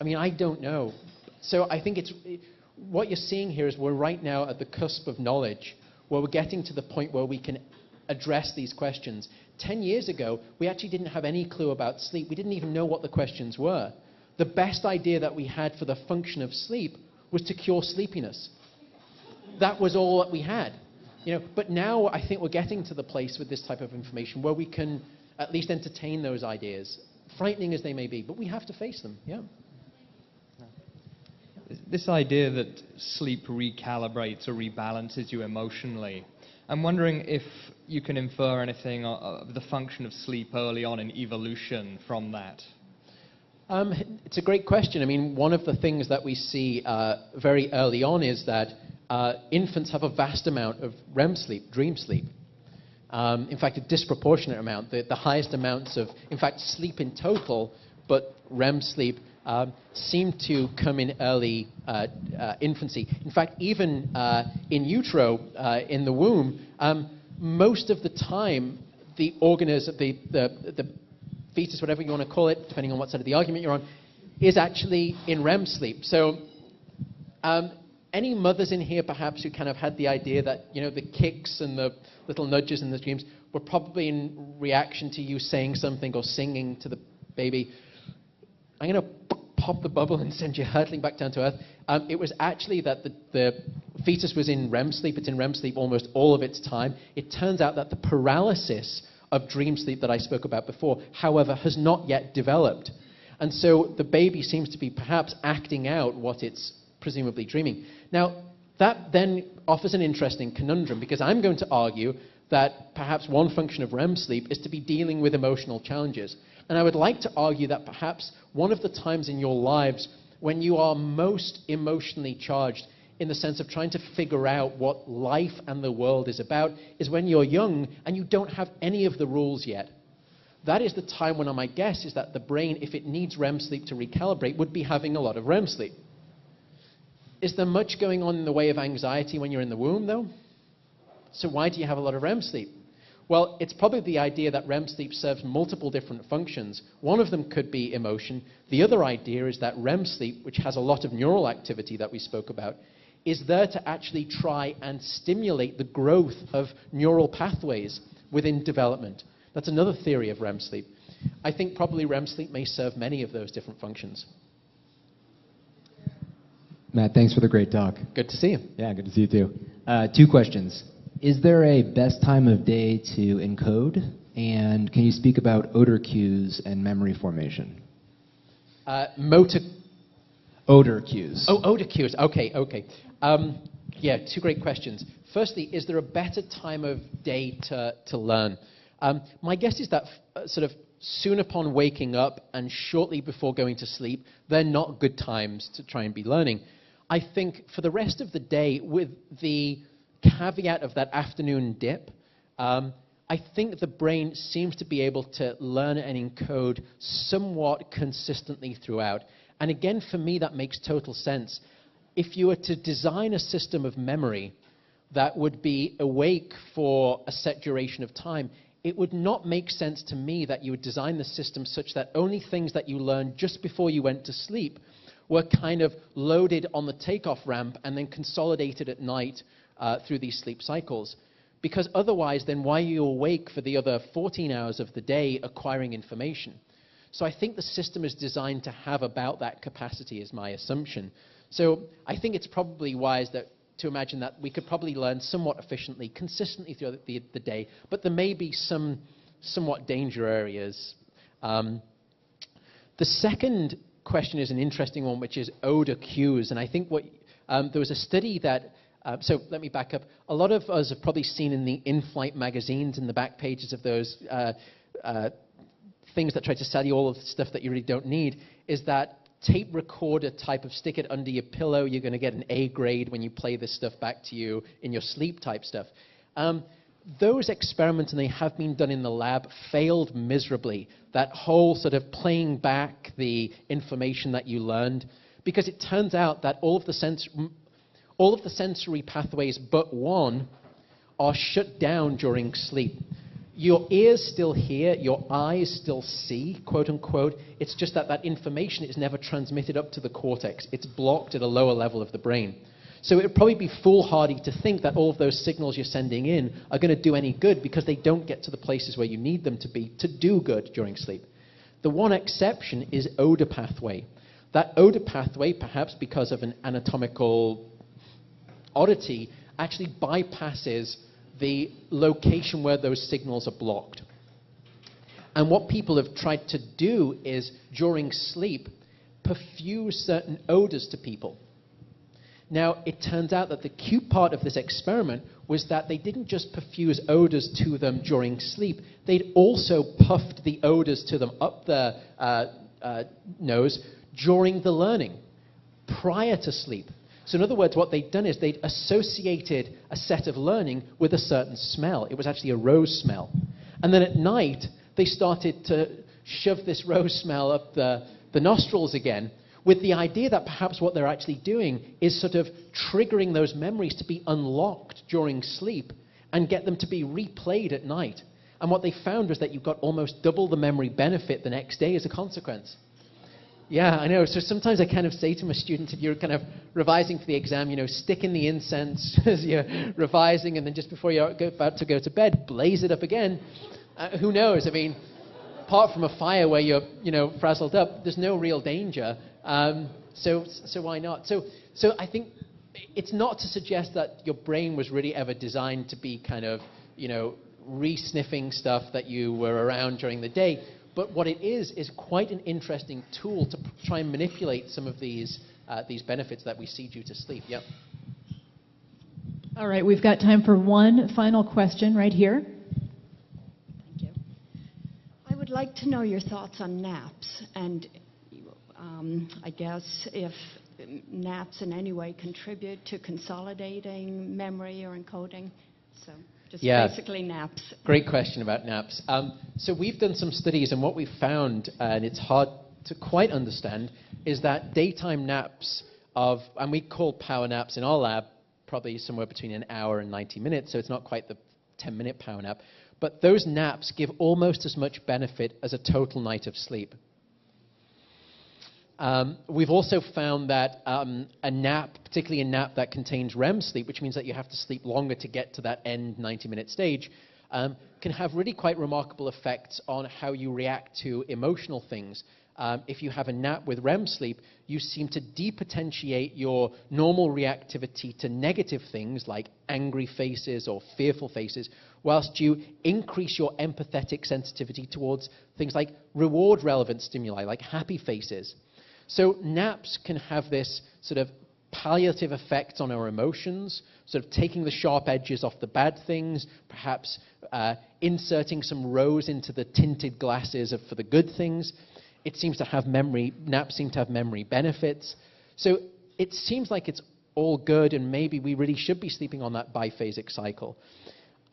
I mean, I don't know. So I think what you're seeing here is we're right now at the cusp of knowledge, where we're getting to the point where we can address these questions. 10 years ago, we actually didn't have any clue about sleep. We didn't even know what the questions were. The best idea that we had for the function of sleep was to cure sleepiness. That was all that we had. But now I think we're getting to the place with this type of information where we can at least entertain those ideas, frightening as they may be, but we have to face them, yeah. This idea that sleep recalibrates or rebalances you emotionally, I'm wondering if you can infer anything of the function of sleep early on in evolution from that. It's a great question. I mean, one of the things that we see very early on is that infants have a vast amount of REM sleep, dream sleep. In fact, a disproportionate amount. The highest amounts of, in fact, sleep in total, but REM sleep seem to come in early infancy. In fact, even in utero, in the womb, most of the time, the organism, the fetus, whatever you want to call it, depending on what side of the argument you're on, is actually in REM sleep. So any mothers in here perhaps who kind of had the idea that, the kicks and the little nudges in the dreams were probably in reaction to you saying something or singing to the baby, I'm going to pop the bubble and send you hurtling back down to earth. It was actually that the fetus was in REM sleep. It's in REM sleep almost all of its time. It turns out that the paralysis of dream sleep that I spoke about before, however, has not yet developed. And so the baby seems to be perhaps acting out what it's presumably dreaming. Now, that then offers an interesting conundrum, because I'm going to argue that perhaps one function of REM sleep is to be dealing with emotional challenges. And I would like to argue that perhaps one of the times in your lives when you are most emotionally charged, in the sense of trying to figure out what life and the world is about, is when you're young and you don't have any of the rules yet. That is the time when my guess is that the brain, if it needs REM sleep to recalibrate, would be having a lot of REM sleep. Is there much going on in the way of anxiety when you're in the womb, though? So why do you have a lot of REM sleep? Well, it's probably the idea that REM sleep serves multiple different functions. One of them could be emotion. The other idea is that REM sleep, which has a lot of neural activity that we spoke about, is there to actually try and stimulate the growth of neural pathways within development. That's another theory of REM sleep. I think probably REM sleep may serve many of those different functions. Matt, thanks for the great talk. Good to see you. Yeah, good to see you too. 2 questions. Is there a best time of day to encode? And can you speak about odor cues and memory formation? Motor... Odor cues. Oh, odor cues. Okay. Yeah, two great questions. Firstly, is there a better time of day to learn? My guess is that sort of soon upon waking up and shortly before going to sleep, they're not good times to try and be learning. I think for the rest of the day, with the caveat of that afternoon dip, I think the brain seems to be able to learn and encode somewhat consistently throughout. And again, for me, that makes total sense. If you were to design a system of memory that would be awake for a set duration of time, it would not make sense to me that you would design the system such that only things that you learned just before you went to sleep were kind of loaded on the takeoff ramp and then consolidated at night through these sleep cycles. Because otherwise, then why are you awake for the other 14 hours of the day acquiring information? So I think the system is designed to have about that capacity, is my assumption. So I think it's probably wise to imagine that we could probably learn somewhat efficiently, consistently throughout the day, but there may be some somewhat danger areas. The second question is an interesting one, which is odor cues. And I think there was a study that, so let me back up. A lot of us have probably seen in the in-flight magazines in the back pages of those things that try to sell you all of the stuff that you really don't need, is that tape recorder type of stick it under your pillow, you're going to get an A grade when you play this stuff back to you in your sleep type stuff. Those experiments, and they have been done in the lab, failed miserably. That whole sort of playing back the information that you learned, because it turns out that all of the sensory pathways but one are shut down during sleep. Your ears still hear, your eyes still see, quote unquote. It's just that that information is never transmitted up to the cortex. It's blocked at a lower level of the brain. So it would probably be foolhardy to think that all of those signals you're sending in are going to do any good, because they don't get to the places where you need them to be to do good during sleep. The one exception is odor pathway. That odor pathway, perhaps because of an anatomical oddity, actually bypasses the location where those signals are blocked. And what people have tried to do is, during sleep, perfuse certain odors to people. Now, it turns out that the cute part of this experiment was that they didn't just perfuse odors to them during sleep, they'd also puffed the odors to them up the nose during the learning, prior to sleep. So in other words, what they'd done is they'd associated a set of learning with a certain smell. It was actually a rose smell. And then at night, they started to shove this rose smell up the nostrils again, with the idea that perhaps what they're actually doing is sort of triggering those memories to be unlocked during sleep and get them to be replayed at night. And what they found was that you've got almost double the memory benefit the next day as a consequence. Yeah, I know. So sometimes I kind of say to my students, if you're kind of revising for the exam, stick in the incense as you're revising, and then just before you're about to go to bed, blaze it up again. Who knows? I mean, apart from a fire where you're, frazzled up, there's no real danger. So why not? So I think it's not to suggest that your brain was really ever designed to be kind of, re-sniffing stuff that you were around during the day. But what it is quite an interesting tool to try and manipulate some of these benefits that we see due to sleep. Yep. All right, we've got time for one final question right here. Thank you. I would like to know your thoughts on naps, and I guess if naps in any way contribute to consolidating memory or encoding. So. Just basically naps. Great question about naps. So we've done some studies, and what we've found, and it's hard to quite understand, is that daytime naps and we call power naps in our lab probably somewhere between an hour and 90 minutes, so it's not quite the 10-minute power nap, but those naps give almost as much benefit as a total night of sleep. We've also found that a nap, particularly a nap that contains REM sleep, which means that you have to sleep longer to get to that end 90-minute stage, can have really quite remarkable effects on how you react to emotional things. If you have a nap with REM sleep, you seem to depotentiate your normal reactivity to negative things like angry faces or fearful faces, whilst you increase your empathetic sensitivity towards things like reward-relevant stimuli, like happy faces. So naps can have this sort of palliative effects on our emotions, sort of taking the sharp edges off the bad things, perhaps inserting some rose into the tinted glasses for the good things. It seems to have naps seem to have memory benefits. So it seems like it's all good, and maybe we really should be sleeping on that biphasic cycle.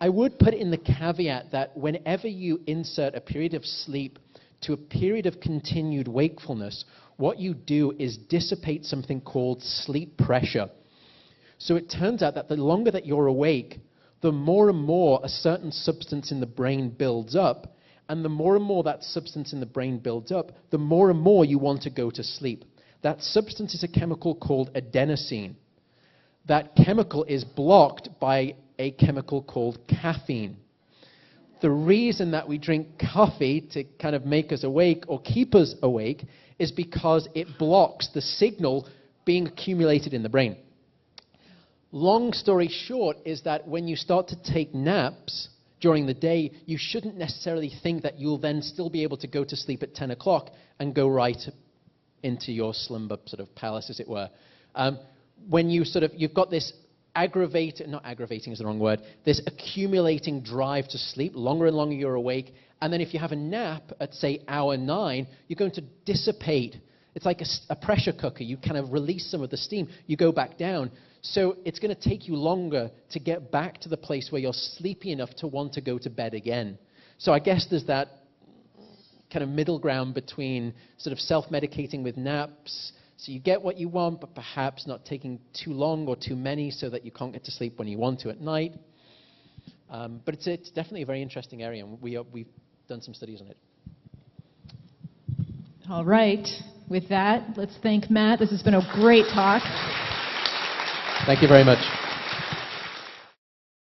I would put in the caveat that whenever you insert a period of sleep to a period of continued wakefulness, what you do is dissipate something called sleep pressure. So it turns out that the longer that you're awake, the more and more a certain substance in the brain builds up, and the more and more that substance in the brain builds up, the more and more you want to go to sleep. That substance is a chemical called adenosine. That chemical is blocked by a chemical called caffeine. The reason that we drink coffee to kind of make us awake or keep us awake is because it blocks the signal being accumulated in the brain. Long story short is that when you start to take naps during the day, you shouldn't necessarily think that you'll then still be able to go to sleep at 10 o'clock and go right into your slumber sort of palace, as it were. When you've got this not aggravating is the wrong word, this accumulating drive to sleep, longer and longer you're awake, and then if you have a nap at, say, hour 9, you're going to dissipate. It's like a pressure cooker. You kind of release some of the steam. You go back down. So it's going to take you longer to get back to the place where you're sleepy enough to want to go to bed again. So I guess there's that kind of middle ground between sort of self-medicating with naps, so you get what you want, but perhaps not taking too long or too many so that you can't get to sleep when you want to at night. But it's definitely a very interesting area, and we've done some studies on it. All right. With that, let's thank Matt. This has been a great talk. Thank you very much.